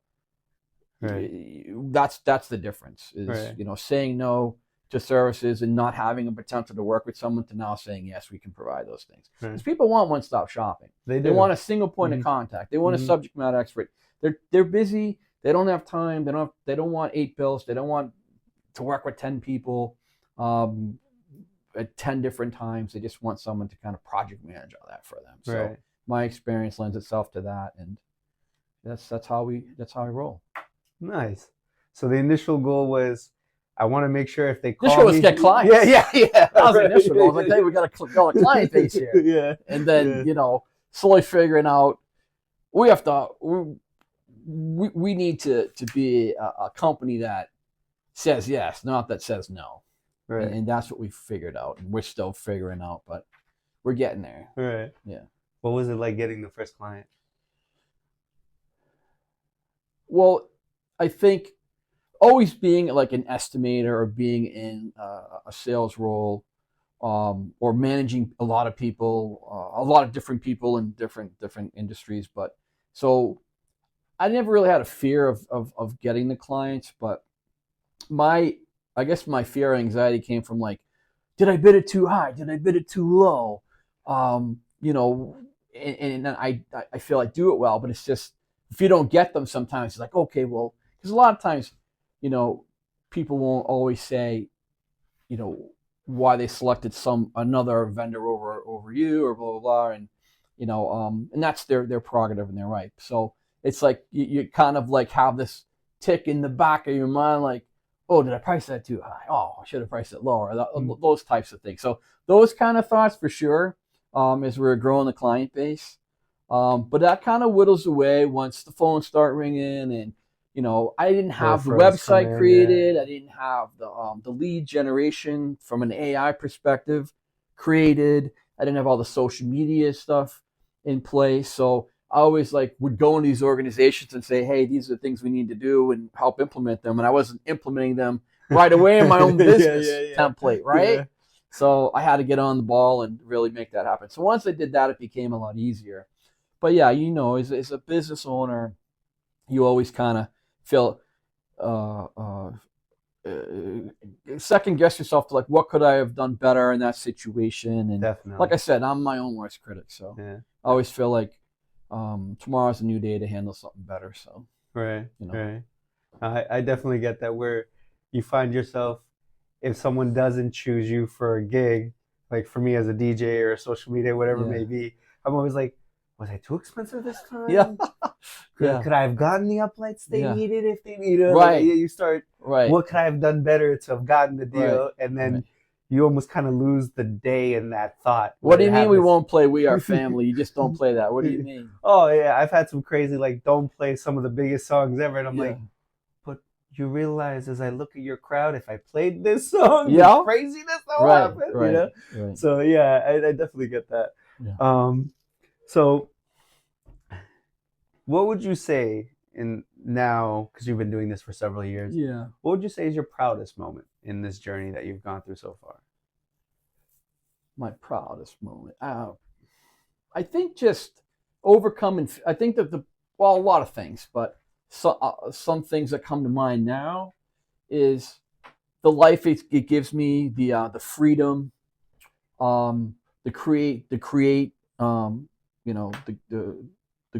that's the difference. Is saying no to services and not having a potential to work with someone to now saying yes, we can provide those things. Because people want one-stop shopping. They want a single point of contact. They want a subject matter expert. They're busy. They don't have time. They don't want 8 bills. They don't want to work with 10 people at 10 different times. They just want someone to kind of project manage all that for them. So my experience lends itself to that, and that's how we roll. Nice. So the initial goal was, I want to make sure if they call me. Initial was get clients. Yeah. That was the initial goal. I was like, hey, we got to build a client base here. And then, slowly figuring out, we have to, we need to be a company that says yes, not that says no. Right. And that's what we figured out. And we're still figuring out, but we're getting there. Right. Yeah. What was it like getting the first client? Well, I think always being like an estimator or being in a sales role, or managing a lot of people, a lot of different people in different industries. But so I never really had a fear of getting the clients, but I guess my fear or anxiety came from like, did I bid it too high? Did I bid it too low? And I feel I do it well, but it's just, if you don't get them sometimes, it's like, okay, well, because a lot of times, people won't always say, why they selected another vendor over you or blah, blah, blah. And, and that's their prerogative and their right. So it's like, you kind of like have this tick in the back of your mind, like, oh, did I price that too high? Oh, I should have priced it lower. Those types of things. So those kind of thoughts for sure, as we're growing the client base. But that kind of whittles away once the phones start ringing, and I didn't have the website created. I didn't have the lead generation from an AI perspective created. I didn't have all the social media stuff in place. So I always would go in these organizations and say, hey, these are the things we need to do, and help implement them. And I wasn't implementing them right away in my own business template, right? Yeah. So I had to get on the ball and really make that happen. So once I did that, it became a lot easier. But yeah, as a business owner, you always kind of feel second guess yourself to like, what could I have done better in that situation? And definitely, like I said, I'm my own worst critic, so I always feel like tomorrow's a new day to handle something better. So right. I definitely get that, where you find yourself, if someone doesn't choose you for a gig, like for me as a DJ or social media, whatever it may be, I'm always like, was I too expensive this time? Yeah. Could I have gotten the uplights they needed if they needed? Right. Like, you start, what could I have done better to have gotten the deal? Right. And then you almost kind of lose the day in that thought. What do you mean we won't play We Are Family? You just don't play that. What do you mean? Oh, yeah. I've had some crazy, don't play some of the biggest songs ever. And I'm like, but you realize as I look at your crowd, if I played this song, the craziness that will happen. Right. So, yeah, I definitely get that. Yeah. So what would you say now, because you've been doing this for several years, what would you say is your proudest moment in this journey that you've gone through so far? My proudest moment? I think just overcoming, I think that a lot of things, but some things that come to mind now is the life it gives me, the freedom, the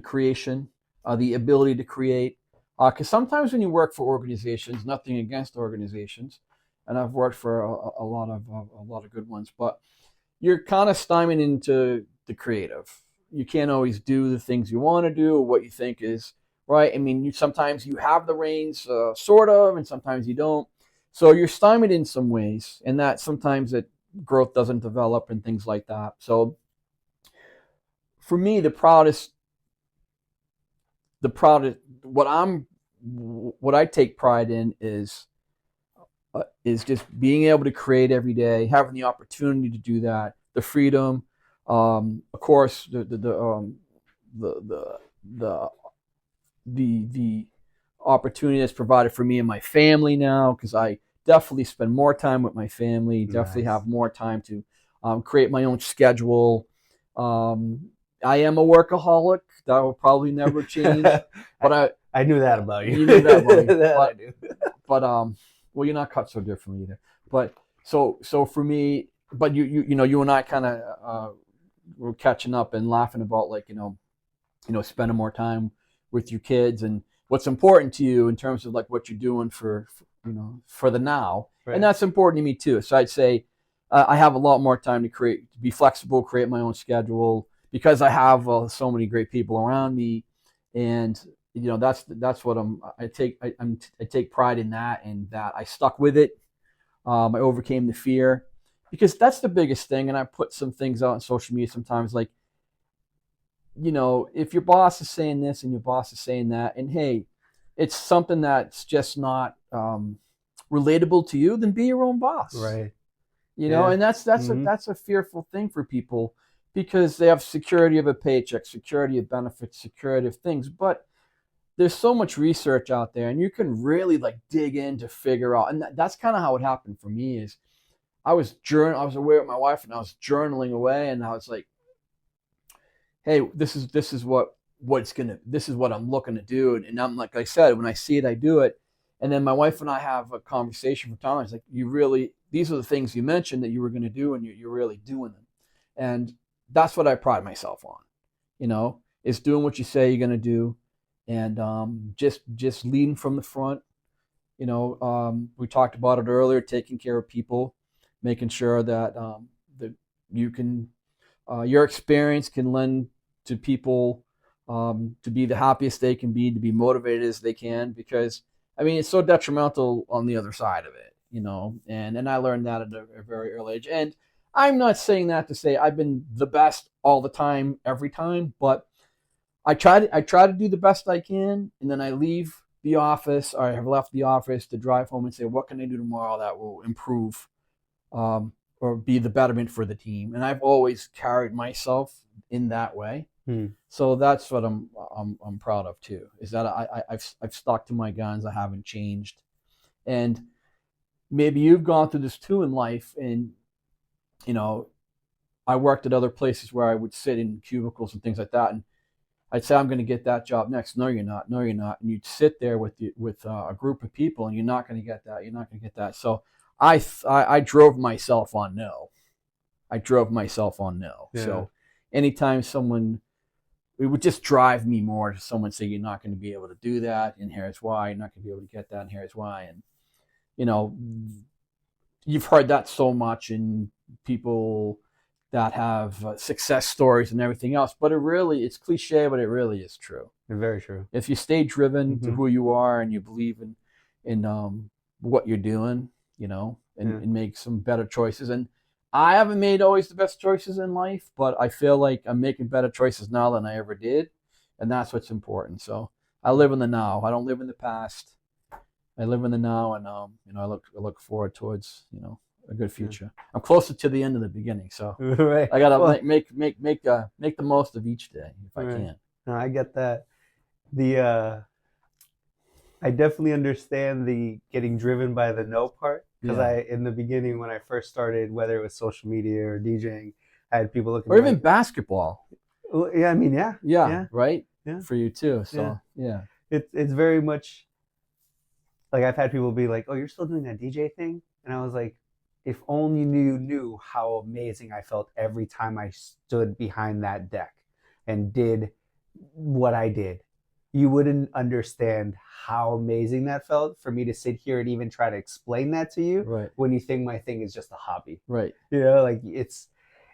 creation, the ability to create. Because sometimes when you work for organizations, nothing against organizations, and I've worked for a lot of good ones, but you're kind of stymied into the creative. You can't always do the things you want to do or what you think is right. I mean, sometimes you have the reins, sort of, and sometimes you don't. So you're stymied in some ways, and that sometimes growth doesn't develop and things like that. So for me, what I take pride in is just being able to create every day, having the opportunity to do that, the freedom, of course, the opportunity that's provided for me and my family now, because I definitely spend more time with my family. Definitely Nice. have more time to create my own schedule. I am a workaholic. That will probably never change. I, But I knew that about you. you knew that about me. That I knew. But well, you're not cut so differently either. But so for me, but you and I kind of were catching up and laughing about like spending more time with your kids and what's important to you in terms of like what you're doing for the now, Right. and that's important to me too. So I'd say I have a lot more time to be flexible, create my own schedule because I have so many great people around me, and that's what I take pride in that, and that I stuck with it. I overcame the fear because that's the biggest thing. And I put some things out on social media sometimes, like, if your boss is saying this and your boss is saying that, and hey, it's something that's just not relatable to you, then be your own boss. Right. And that's a fearful thing for people because they have security of a paycheck, security of benefits, security of things. But there's so much research out there, and you can really like dig in to figure out. And that's kind of how it happened for me. Is I was away with my wife, and I was journaling away, and I was like, hey, this is what I'm looking to do. And I'm like I said, when I see it, I do it. And then my wife and I have a conversation for time. I was like, these are the things you mentioned that you were going to do, and you're really doing them. And that's what I pride myself on, is doing what you say you're going to do, and just leading from the front. We talked about it earlier, taking care of people, making sure that that you can your experience can lend to people to be the happiest they can be, to be motivated as they can, because it's so detrimental on the other side of it, and I learned that at a very early age. And I'm not saying that to say I've been the best all the time, every time, but I try to do the best I can, and then I leave the office, or I have left the office to drive home and say, what can I do tomorrow that will improve or be the betterment for the team? And I've always carried myself in that way. So that's what I'm proud of too, is that I've stuck to my guns. I haven't changed. And maybe you've gone through this too in life, and I worked at other places where I would sit in cubicles and things like that, and I'd say, I'm going to get that job next. No, you're not. No, you're not. And you'd sit there with a group of people, and you're not going to get that. You're not going to get that. So I drove myself on no. Yeah. So anytime it would just drive me more to someone say, you're not going to be able to do that, and here's why. You're not going to be able to get that, and here's why. And you've heard that so much in people that have success stories and everything else, but it's cliche, but it really is true. Very true. If you stay driven to who you are, and you believe in what you're doing, and make some better choices. And I haven't made always the best choices in life, but I feel like I'm making better choices now than I ever did, and that's what's important. So I live in the now. I don't live in the past. I live in the now, and I look forward towards a good future. I'm closer to the end of the beginning, so right. I gotta make the most of each day if I can. No, I get that. I definitely understand the getting driven by the no part, because in the beginning, when I first started, whether it was social media or DJing, I had people looking, or even basketball. Yeah, right. Yeah, for you too. So it's very much like I've had people be like, "Oh, you're still doing that DJ thing," and I was like, if only you knew how amazing I felt every time I stood behind that deck and did what I did. You wouldn't understand how amazing that felt for me to sit here and even try to explain that to you, when you think my thing is just a hobby. Right. Like it's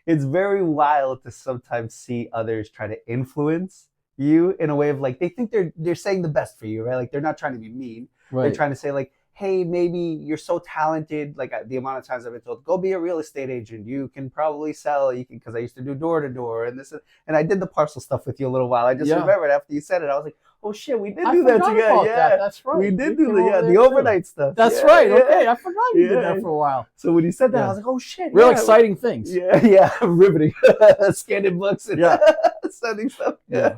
very wild to sometimes see others try to influence you in a way of like, they think they're saying the best for you, right? Like they're not trying to be mean. Right. They're trying to say like, hey, maybe you're so talented. Like the amount of times I've been told, go be a real estate agent. You can probably sell. Because I used to do door to door and this, and I did the parcel stuff with you a little while. I just remembered after you said it, I was like, oh shit, we did do that together. Yeah, that's right. We did do the overnight stuff. That's right. Okay, I forgot you did that for a while. So when you said that, I was like, oh shit, real exciting things. Yeah, riveting. Scanning books and sending stuff. Yeah.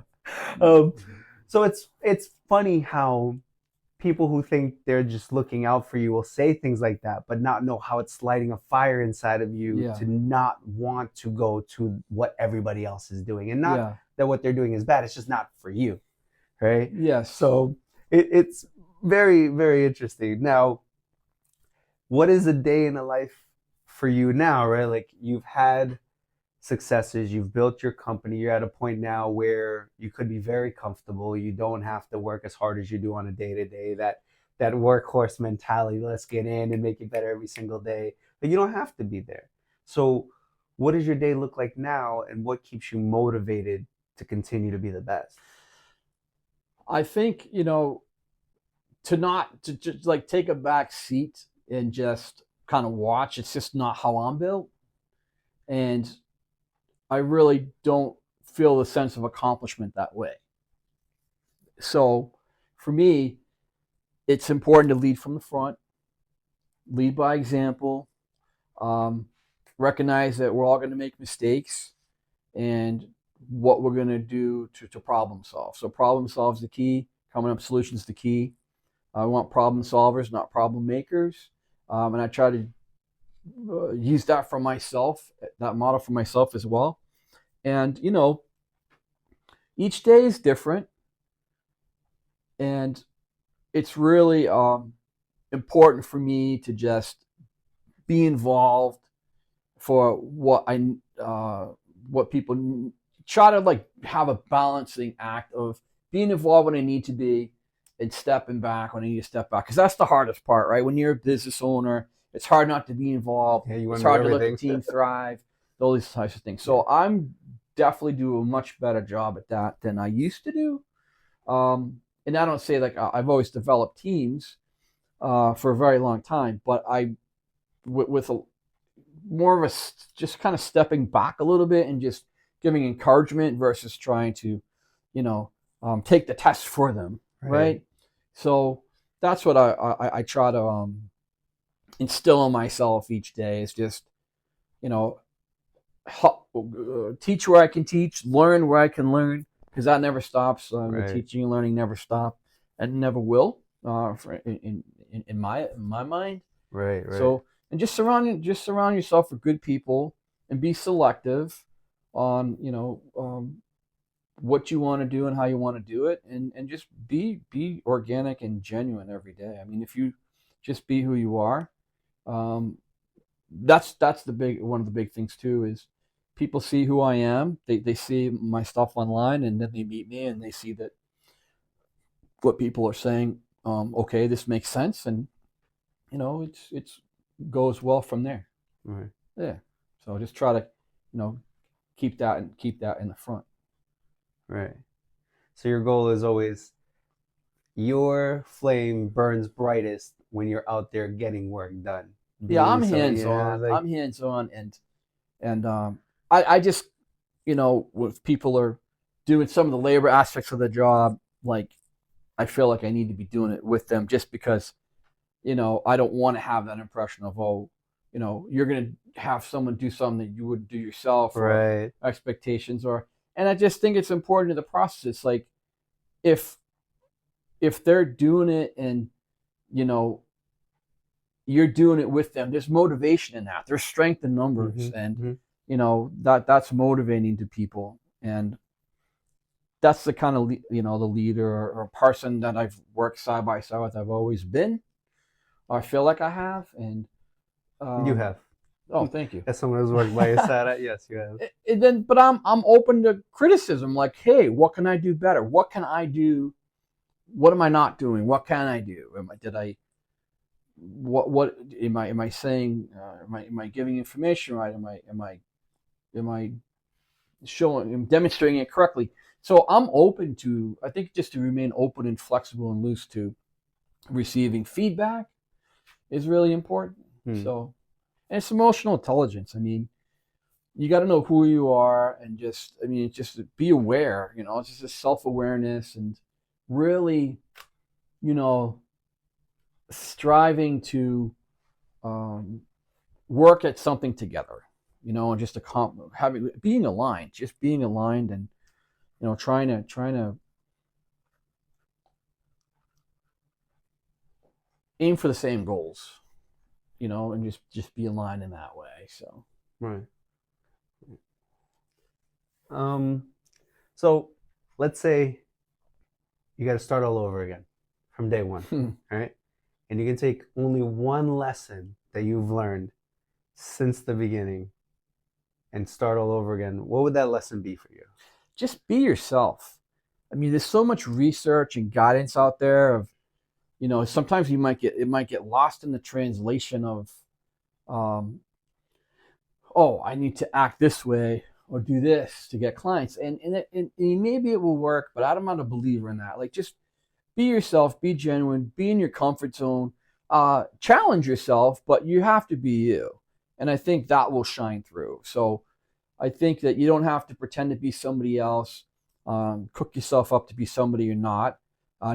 So it's funny how people who think they're just looking out for you will say things like that, but not know how it's lighting a fire inside of you Yeah. to not want to go to what everybody else is doing. And not Yeah. that what they're doing is bad, it's just not for you. Right. Yes. So it's very, very interesting. Now, what is a day in a life for you now, right? Like you've had successes, you've built your company, you're at a point now where you could be very comfortable. You don't have to work as hard as you do on a day to day. That workhorse mentality, let's get in and make it better every single day. But you don't have to be there. So what does your day look like now, and what keeps you motivated to continue to be the best? I think, to just like take a back seat and just kind of watch. It's just not how I'm built. And I really don't feel the sense of accomplishment that way. So for me, it's important to lead from the front, lead by example, um, recognize that we're all going to make mistakes and what we're going to do to problem solve. So problem solve is the key, coming up with solutions is the key. I want problem solvers, not problem makers. And I try to use that for myself, that model for myself as well. And, each day is different. And it's really important for me to just be involved for what people try to like have a balancing act of being involved when I need to be and stepping back when I need to step back, because that's the hardest part, right? When you're a business owner, it's hard not to be involved. Yeah, you want It's to know hard to let the everything. team thrive, all these types of things. So I'm definitely do a much better job at that than I used to do. And I don't say like I've always developed teams for a very long time, but with a more of a just kind of stepping back a little bit and just giving encouragement versus trying to, take the test for them, right? So that's what I try to instill in myself each day is just, you know, teach where I can teach, learn where I can learn, because that never stops. The teaching and learning never stop, and never will. In my mind. Right. So and just surround yourself with good people and be selective on what you want to do and how you want to do it, and just be organic and genuine every day. I mean, if you just be who you are, um, that's the big one of the big things too is people see who I am. They see my stuff online, and then they meet me and they see that what people are saying. Okay, this makes sense, and it's goes well from there. Right. Yeah. So just try to keep that in the front. Right. So your goal is always your flame burns brightest when you're out there getting work done. Yeah, I'm Being hands on. I'm hands on, and I just if people are doing some of the labor aspects of the job, like I feel like I need to be doing it with them, just because I don't want to have that impression of you're gonna have someone do something that you wouldn't do yourself, or right. expectations, and I just think it's important in the process. It's like if they're doing it and you're doing it with them, there's motivation in that. There's strength in numbers, and that's motivating to people, and that's the kind of the leader or person that I've worked side by side with. I've always been. I feel like I have, and You have. Oh, thank you. As someone who's worked by your side, yes, you have. And then, but I'm open to criticism. Like, hey, what can I do better? What can I do? What am I not doing? What can I do? What am I saying? Am I giving information right? Am I demonstrating it correctly? So I'm open to. I think just to remain open and flexible and loose to receiving feedback is really important. So. And it's emotional intelligence. I mean, you got to know who you are, and just be aware. It's just a self-awareness, and really, striving to work at something together. And just being aligned, and trying to aim for the same goals, and just be aligned in that way. So Right. Um, so let's say you got to start all over again from day one, right? And you can take only one lesson that you've learned since the beginning and start all over again. What would that lesson be for you? just be yourself. I mean, there's so much research and guidance out there of, sometimes it might get lost in the translation of, um, oh, I need to act this way or do this to get clients, and maybe it will work, but I'm not a believer in that. Like, just be yourself, be genuine, be in your comfort zone, challenge yourself, but you have to be you, and I think that will shine through. So I think that you don't have to pretend to be somebody else, cook yourself up to be somebody you're not.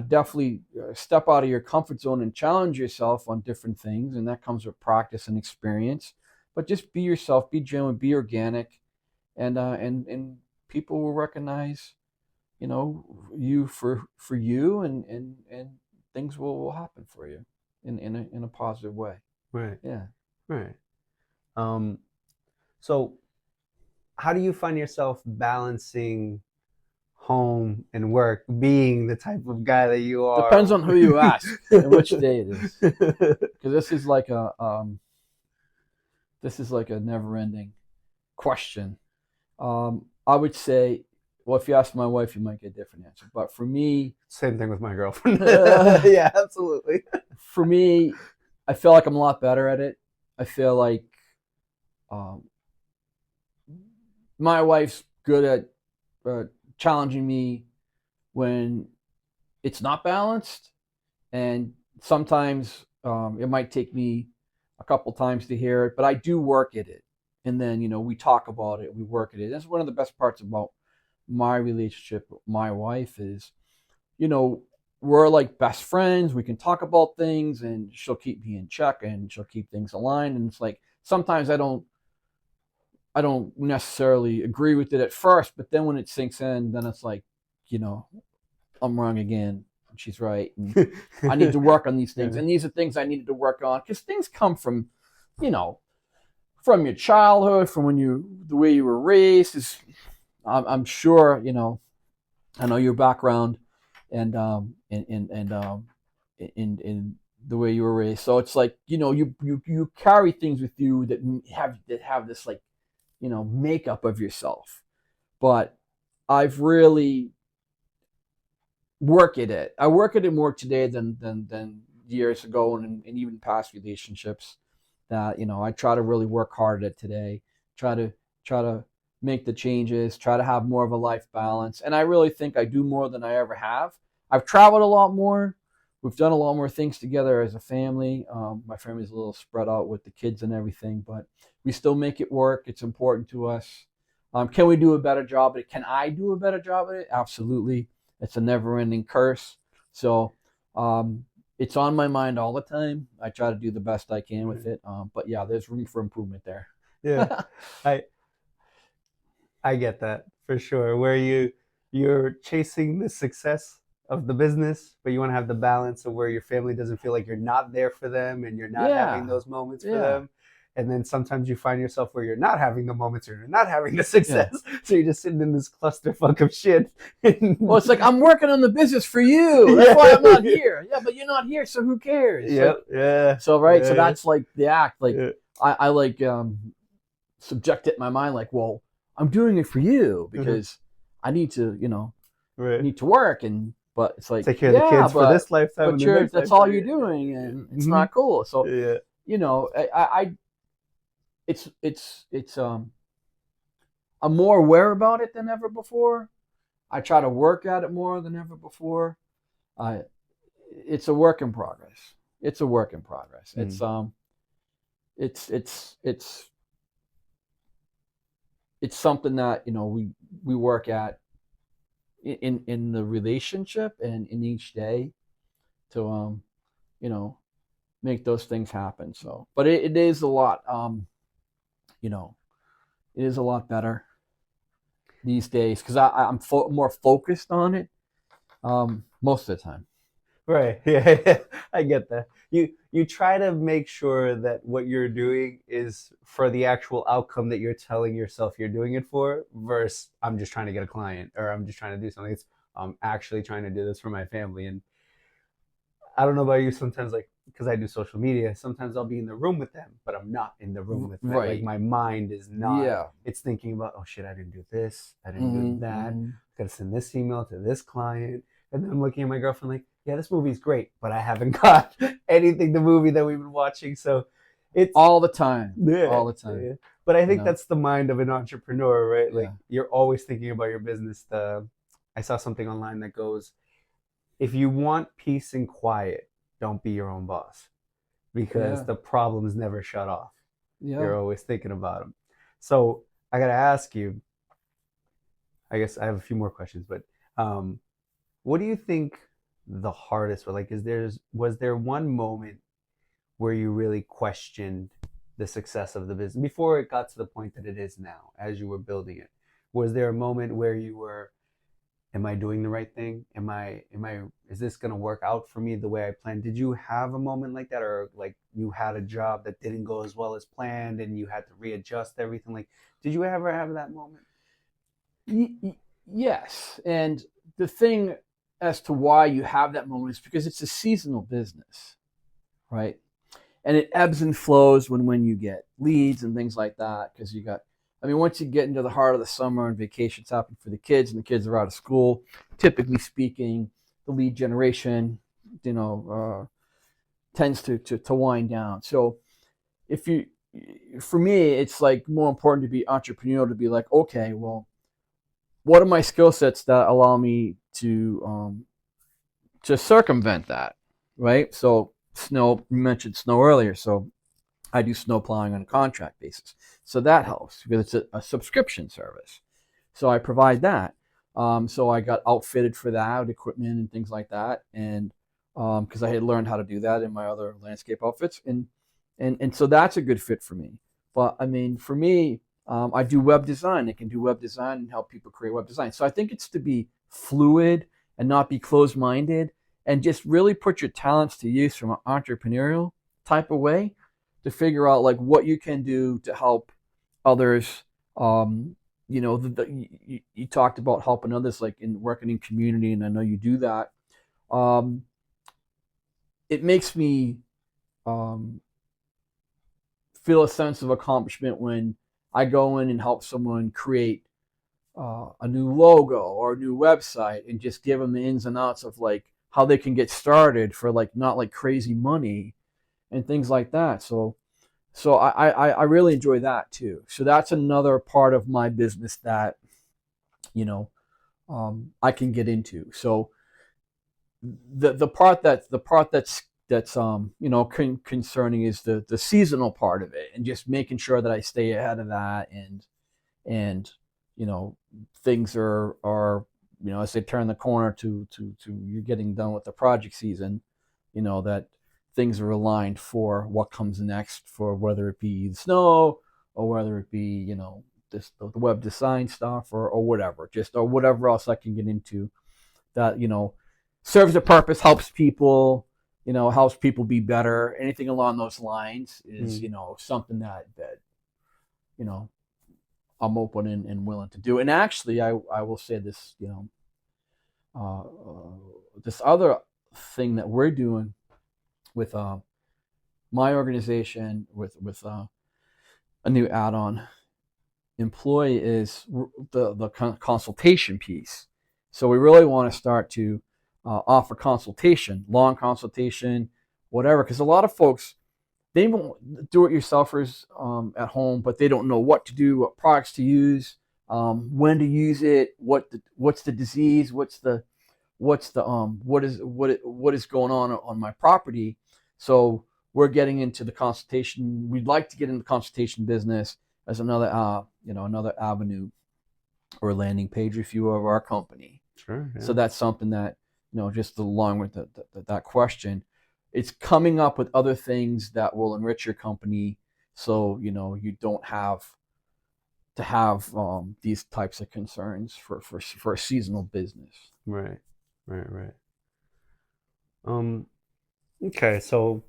Definitely step out of your comfort zone and challenge yourself on different things, and that comes with practice and experience. But just be yourself, be genuine, be organic, and people will recognize, you for you, and things will happen for you in a positive way. Right, Yeah. right. Um, so how do you find yourself balancing home and work, being the type of guy that you Depends are? on who you ask and which day it is, because this is like a never ending question. I would say, well, if you ask my wife, you might get a different answer. But for me, Same thing with my girlfriend. uh, Yeah, absolutely. for me, I feel like I'm a lot better at it. I feel like um, my wife's good at challenging me when it's not balanced, and sometimes it might take me a couple times to hear it, but I do work at it, and then we talk about it, we work at it. That's one of the best parts about my relationship with my wife is, you know, we're like best friends. We can talk about things, and she'll keep me in check, and she'll keep things aligned. And it's like sometimes I don't necessarily agree with it at first, but then when it sinks in, then it's like, you know, I'm wrong again. She's right, and I need to work on these things, Yeah. and these are things I needed to work on because things come from, you know, from your childhood, from the way you were raised. I'm sure, I know your background, and in the way you were raised. So it's like, you carry things with you that have this, like, makeup of yourself. But I've really work at it. I work at it more today than years ago, and even past relationships. That I try to really work hard at it today. Try to make the changes. Try to have more of a life balance, and I really think I do more than I ever have. I've traveled a lot more. We've done a lot more things together as a family. My family's a little spread out with the kids and everything, but we still make it work. It's important to us. Can we do a better job at it? Can I do a better job at it? Absolutely. It's a never-ending curse. So it's on my mind all the time. I try to do the best I can with it. But yeah, there's room for improvement there. Yeah. I I get that for sure. Where you're chasing the success of the business, but you want to have the balance of where your family doesn't feel like you're not there for them and you're not having Yeah, those moments for yeah, them. And then sometimes you find yourself where you're not having the moments or you're not having the yeah. success. So you're just sitting in this clusterfuck of shit. Well, it's like I'm working on the business for you. That's Yeah. why I'm not here. Yeah, but you're not here, so who cares? Like, Yep. Yeah. so right. So Yeah. that's like the act. Like Yeah. I like subject it in my mind. Like, well, I'm doing it for you Mhm. because I need to, Right. need to work, and but it's like, Take care of the yeah, kids for but this lifetime and the next that's all lifetime. you're doing, and it's Hmm. not cool. So Yeah. I it's I'm more aware about it than ever before. I try to work at it more than ever before. I It's a work in progress. It's a work in progress. Mm. It's something that we work at in the relationship and in each day to you know make those things happen. So, but it is a lot. You know, it is a lot better these days because I'm more focused on it most of the time. Right. Yeah, yeah. I get that. You try to make sure that what you're doing is for the actual outcome that you're telling yourself you're doing it for, versus I'm just trying to get a client or I'm just trying to do something. It's I'm actually trying to do this for my family. And I don't know about you, sometimes like because I do social media, sometimes I'll be in the room with them, but I'm not in the room with them. Like Right. my mind is not. Yeah. It's thinking about, oh shit, I didn't do this, I didn't do Hmm. that. Hmm. I gotta send this email to this client, and then I'm looking at my girlfriend like, yeah, this movie's great, but I haven't got anything the movie that we've been watching. So it's All the time. yeah, All the time. yeah. But I You think know. that's the mind of an entrepreneur, right? Like Yeah. you're always thinking about your business. The I saw something online that goes, if you want peace and quiet, don't be your own boss because Yeah. the problems never shut off. Yeah. You're always thinking about them. So I got to ask you, I guess I have a few more questions, but um, what do you think the hardest was? Like, was there one moment where you really questioned the success of the business before it got to the point that it is now as you were building it? Was there a moment where you were, am I doing the right thing? Is this going to work out for me the way I planned? Did you have a moment like that, or like you had a job that didn't go as well as planned and you had to readjust everything? Like, did you ever have that moment? Yes. And the thing as to why you have that moment is because it's a seasonal business, right? And it ebbs and flows when you get leads and things like that. Because you got, I mean, once you get into the heart of the summer and vacations happen for the kids and the kids are out of school, typically speaking, the lead generation, you know, tends to wind down. So if you, for me, it's like more important to be entrepreneurial, to be like, okay, well, what are my skill sets that allow me to circumvent that, right? So snow, you mentioned snow earlier, so I do snow plowing on a contract basis, so that helps because it's a subscription service. So I provide that. So I got outfitted for that with equipment and things like that, and because I had learned how to do that in my other landscape outfits, and so that's a good fit for me. But I mean, for me, I do web design. I can do web design and help people create web design. So I think it's to be fluid and not be closed-minded, and just really put your talents to use from an entrepreneurial type of way to figure out like what you can do to help others. You know, you talked about helping others, like in working in community, and I know you do that. Um, it makes me um, feel a sense of accomplishment when I go in and help someone create a new logo or a new website and just give them the ins and outs of like how they can get started for like not like crazy money and things like that. So I really enjoy that too. So that's another part of my business that you know I can get into. So the part that's concerning is the seasonal part of it, and just making sure that I stay ahead of that, and you know things are as they turn the corner to you're getting done with the project season, that things are aligned for what comes next, for whether it be the snow or whether it be the web design stuff or whatever, just or whatever else I can get into that serves a purpose, helps people be better. Anything along those lines is Mm. something that you know I'm open and willing to do. And actually, I will say this, uh, uh, this other thing that we're doing with my organization with a new add-on employee is the consultation piece. So we really want to start to offer consultation, long consultation, whatever, because a lot of folks, they do-it-yourselfers at home, but they don't know what to do, what products to use, when to use it, what's the disease, what is going on my property. So we're getting into the consultation. We'd like to get into the consultation business as another avenue or landing page, if you will, of our company. Sure. So Yeah. that's something that just along with that question, it's coming up with other things that will enrich your company, so you don't have to have these types of concerns for a seasonal business. Right. Right. Right. Um, okay, so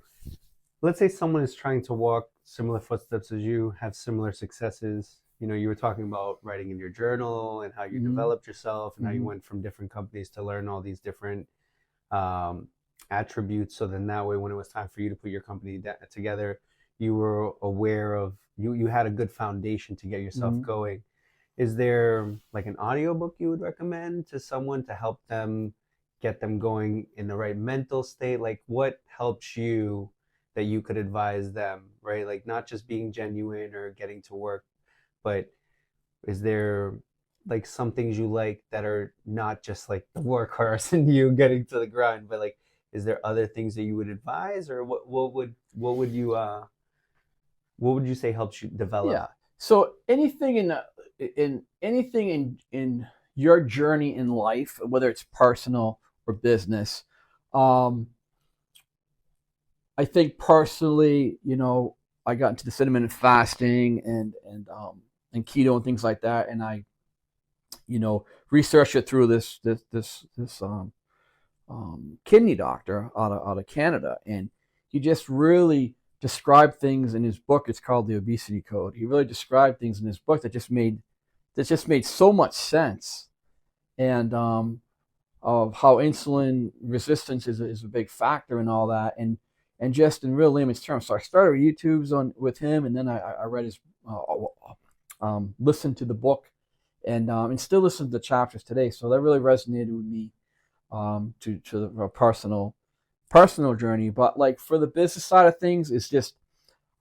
let's say someone is trying to walk similar footsteps as you, have similar successes. You know, you were talking about writing in your journal and how you Mm-hmm. developed yourself and how you Mm-hmm. went from different companies to learn all these different um, attributes. So then that way, when it was time for you to put your company together, you were aware of you had a good foundation to get yourself Mm-hmm. going. Is there like an audiobook you would recommend to someone to help them get them going in the right mental state? Like what helps you that you could advise them, right? Like not just being genuine or getting to work, but is there like some things you like that are not just like the workhorse and you getting to the grind, but like is there other things that you would advise, or what would you say helps you develop? Yeah. So anything in anything in your journey in life, whether it's personal or business, um, I think personally, I got into the intermittent fasting and keto and things like that, and I researched it through this kidney doctor out of Canada, and he just really described things in his book. It's called the Obesity Code. He really described things in his book that just made so much sense, and of how insulin resistance is a big factor in all that, and just in real layman's terms. So I started YouTube's on with him, and then I read his, listened to the book, and still listen to the chapters today. So that really resonated with me, to the personal journey. But like for the business side of things, it's just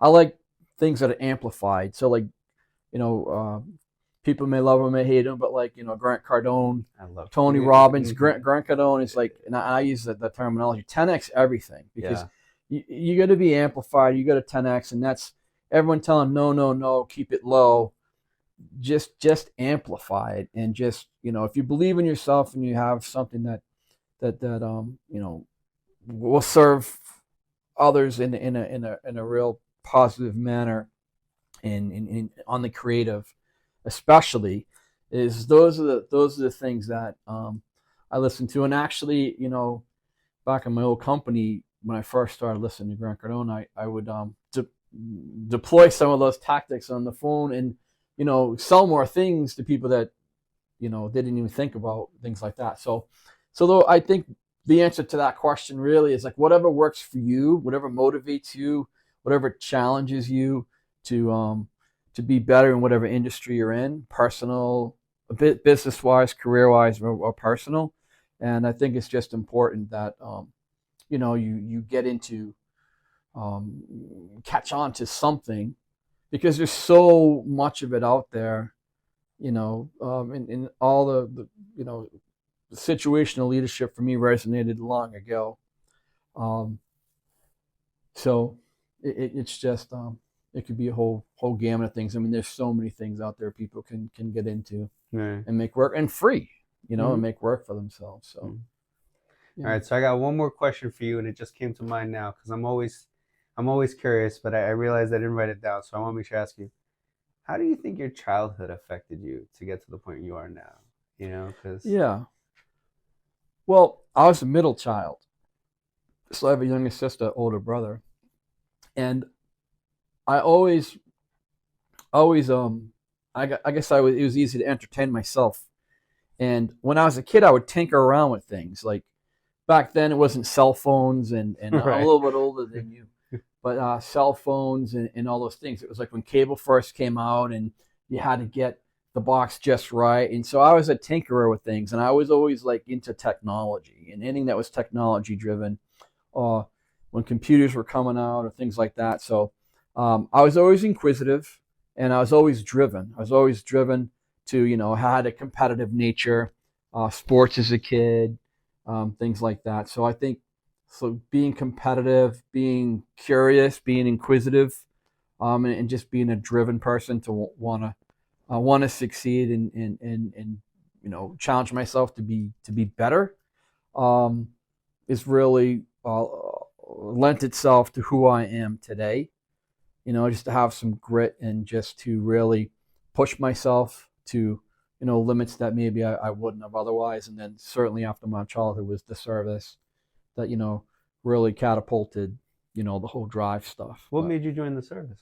I like things that are amplified. So like you know, people may love him, may hate him, but like Grant Cardone, I love Tony Robbins, Grant Cardone is like, and I use the terminology 10x everything, because yeah. you got to be amplified, you got to 10x, and that's everyone telling no, no, no, keep it low. Just amplify it, and just if you believe in yourself and you have something that will serve others in a real positive manner, on the creative, especially, is those are the things that I listen to. And actually, back in my old company, when I first started listening to Grant Cardone, I would deploy some of those tactics on the phone, and sell more things to people that they didn't even think about, things like that. So though I think the answer to that question really is like whatever works for you, whatever motivates you, whatever challenges you to be better in whatever industry you're in, personal, a bit business wise, career wise, or personal. And I think it's just important that you get into, um, catch on to something, because there's so much of it out there. In all the situational leadership for me resonated long ago. Um, so it's just, it could be a whole gamut of things. I mean, there's so many things out there people can get into Right. and make work, and free, and Mm-hmm. make work for themselves. So Mm-hmm. All yeah, right, so I got one more question for you, and it just came to mind now because I'm always curious, but I realized I didn't write it down, so I want to make sure I ask you, how do you think your childhood affected you to get to the point you are now? You know, because yeah. Well, I was a middle child, so I have a younger sister, older brother, and I always I guess it was easy to entertain myself. And when I was a kid, I would tinker around with things. Like back then, it wasn't cell phones, and I'm a right, little bit older than you, but cell phones and all those things. It was like when cable first came out, and you had to get the box just right. And so I was a tinkerer with things, and I was always like into technology and anything that was technology driven. Uh, when computers were coming out or things like that. So I was always inquisitive, and I was always driven. I was always driven to, had a competitive nature, sports as a kid, things like that. So I think, so being competitive, being curious, being inquisitive, and just being a driven person to want to succeed, and challenge myself to be better, um, is really lent itself to who I am today. Just to have some grit, and just to really push myself to limits that maybe I wouldn't have otherwise. And then certainly after my childhood was the service that really catapulted the whole drive stuff. What made you join the service?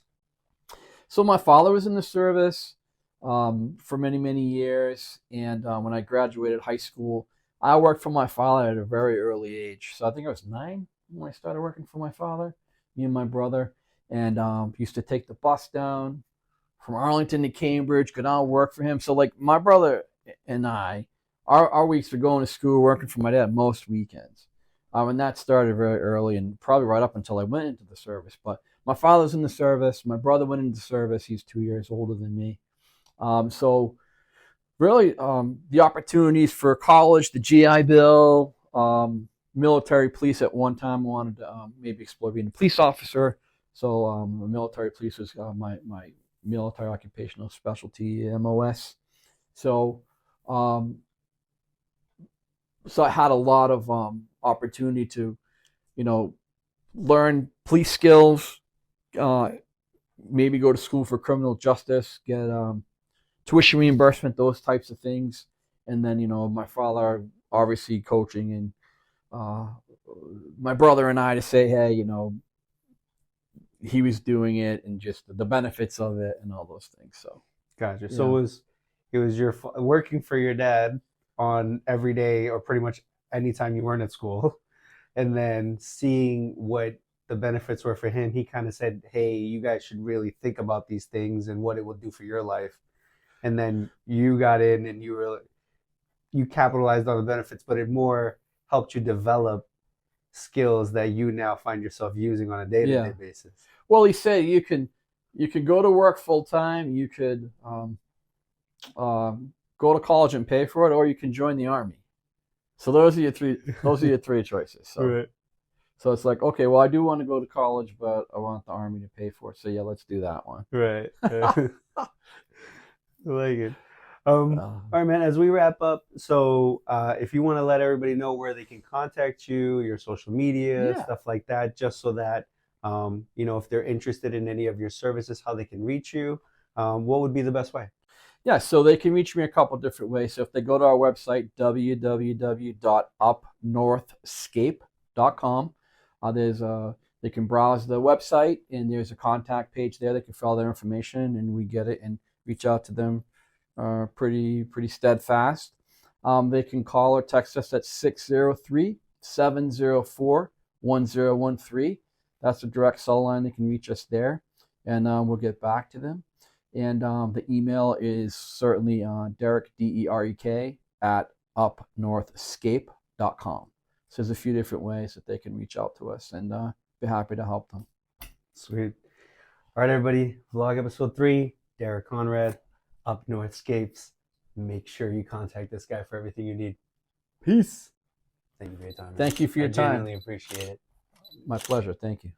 So my father was in the service for many, many years, and when I graduated high school, I worked for my father at a very early age. So I think I was 9 when I started working for my father, me and my brother, and used to take the bus down from Arlington to Cambridge, go down and work for him. So like my brother and I, our weeks were going to school, working for my dad most weekends. And that started very early and probably right up until I went into the service. But my father's in the service. My brother went into the service. He's 2 years older than me. So really, the opportunities for college, the GI Bill, military police at one time wanted to maybe explore being a police officer. So military police was my military occupational specialty, MOS. So so I had a lot of opportunity to, learn police skills, maybe go to school for criminal justice, get tuition reimbursement, those types of things. And then, my father obviously coaching and my brother and I to say, hey, he was doing it and just the benefits of it and all those things. So gotcha. Yeah. So it was your working for your dad on every day or pretty much anytime you weren't at school, and then seeing what the benefits were for him. He kind of said, hey, you guys should really think about these things and what it will do for your life. And then you got in and you capitalized on the benefits, but it more helped you develop skills that you now find yourself using on a day-to-day basis. Well, he said you can go to work full time, you could go to college and pay for it, or you can join the army. So those are your three choices. So, right. So it's like, okay, well, I do want to go to college, but I want the army to pay for it. So yeah, let's do that one. Right. I like it. All right, man, as we wrap up, so if you want to let everybody know where they can contact you, your social media, stuff like that, just so that, if they're interested in any of your services, how they can reach you, what would be the best way? Yeah, so they can reach me a couple different ways. So if they go to our website, www.upnorthscape.com, they can browse the website, and there's a contact page there. They can fill their information, and we get it and reach out to them pretty steadfast. They can call or text us at 603-704-1013. That's a direct cell line. They can reach us there, and we'll get back to them. And the email is certainly Derek, DEREK, at upnorthscape.com. So there's a few different ways that they can reach out to us, and be happy to help them. Sweet. All right, everybody. Vlog episode 3, Derek Conrad, Up North Scapes. Make sure you contact this guy for everything you need. Peace. Thank you for your time. Thank you for your time. I genuinely appreciate it. My pleasure. Thank you.